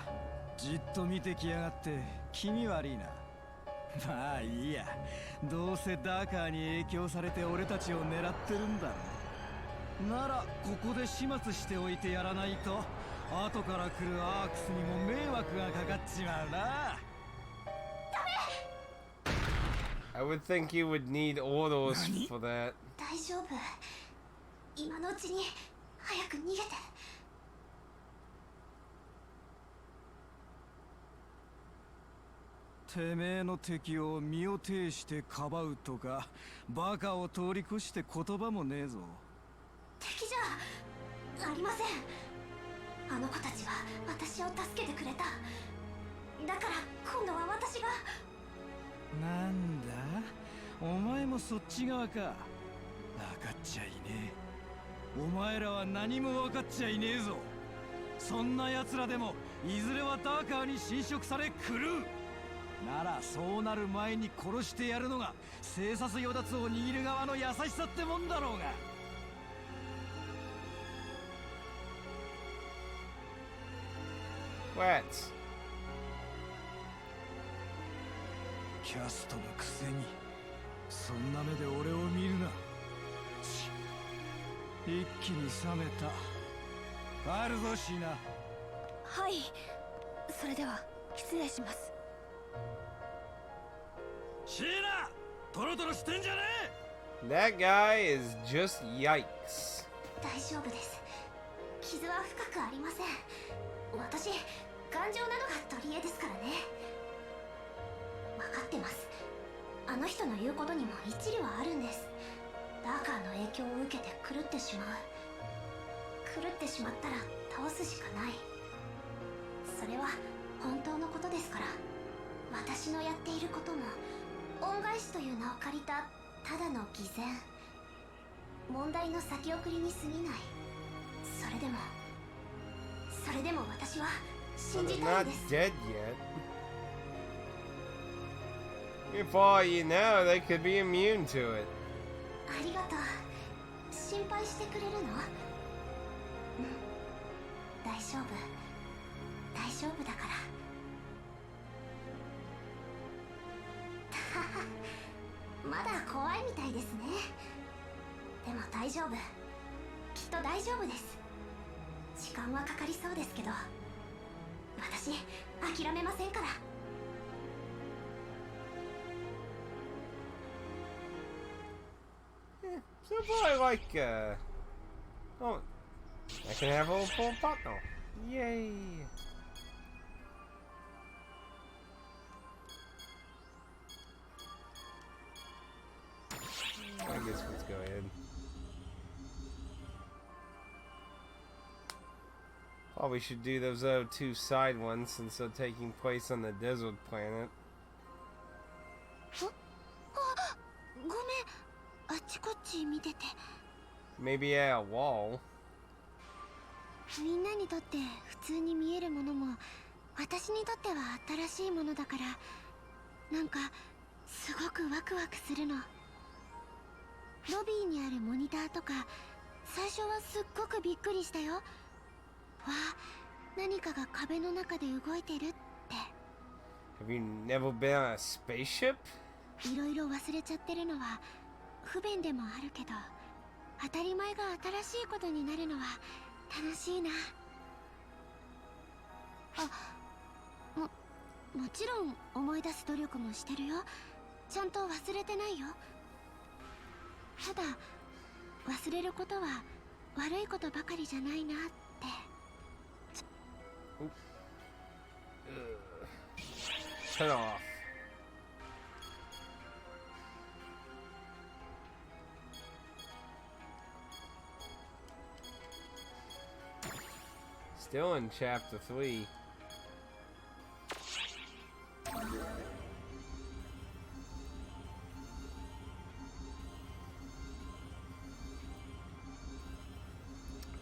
じっと見てきやがって気味悪いな。まあいいや。どうせダーカーに影響されて俺たちを狙ってるんだろ。ならここで始末しておいてやらないと後から来るアークスにも迷惑がかかっちまうな。 I would think you would need orders for that. 大丈夫。今のうちに早く逃げて。てめえの敵を身を挺してかばうとかバカを通り越して言葉もねえぞ。敵じゃありません。あの子たちは私を助けてくれた。だから今度は私が。なんだ、お前もそっち側か。分かっちゃいねえ。お前らは何も分かっちゃいねえぞ。そんな奴らでもいずれはダーカーに侵食され狂う。ならそうなる前に殺してやるのが生殺与奪を握る側の優しさってもんだろうが。What? キャストのくせにそんな目で俺を見るな。一気に冷めた。あるぞシーナ。はい、それでは失礼します。シーナ、トロトロしてんじゃねえ。 That guy is just yikes. 大丈夫です。傷は深くありません。私、頑丈なのが取り柄ですからね。分かってます。あの人の言うことにも一理はあるんです。ダーカーの影響を受けて狂ってしまう。狂ってしまったら倒すしかない。それは本当のことですから。私のやっていることも恩返しという名を借りたただの偽善。問題の先送りに過ぎない。それでも私は信じ They're たい not です。 dead yet. For all you know, they could be immune to it. ありがとう。心配してくれるの？うん、大丈夫。大丈夫だから。まだ怖いみたいですね。でも大丈夫。きっと大丈夫です。時間はかかりそうですけど、私諦めませんから。So probably like, oh, I can have a full pot now. Yay! I guess let's go ahead. Probably should do those other two side ones since they're taking place on the desert planet. ごめん、あっちこっち見てて。 Maybe at a wall. みんなにとって普通に見えるものも私にとっては新しいものだから、なんかすごくワクワクするの。ロビーにあるモニターとか最初はすっごくびっくりしたよ。わあ、何かが壁の中で動いてるって。 Have you never been on a spaceship? いろいろ忘れちゃってるのは不便でもあるけど、当たり前が新しいことになるのは楽しいな。もちろん思い出す努力もしてるよ。ちゃんと忘れてないよ。ただ忘れることは悪いことばかりじゃないなって。Turn off. Still in chapter 3.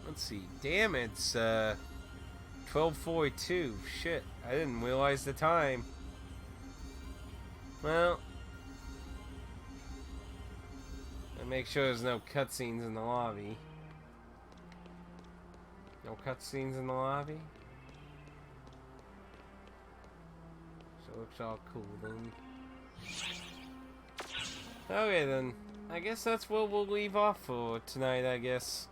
Let's see. Damn, it's 12:42. Shit, I didn't realize the time. Well, I make sure there's no cutscenes in the lobby. No cutscenes in the lobby? So it looks all cool then. Okay then, I guess that's where we'll leave off for tonight, I guess.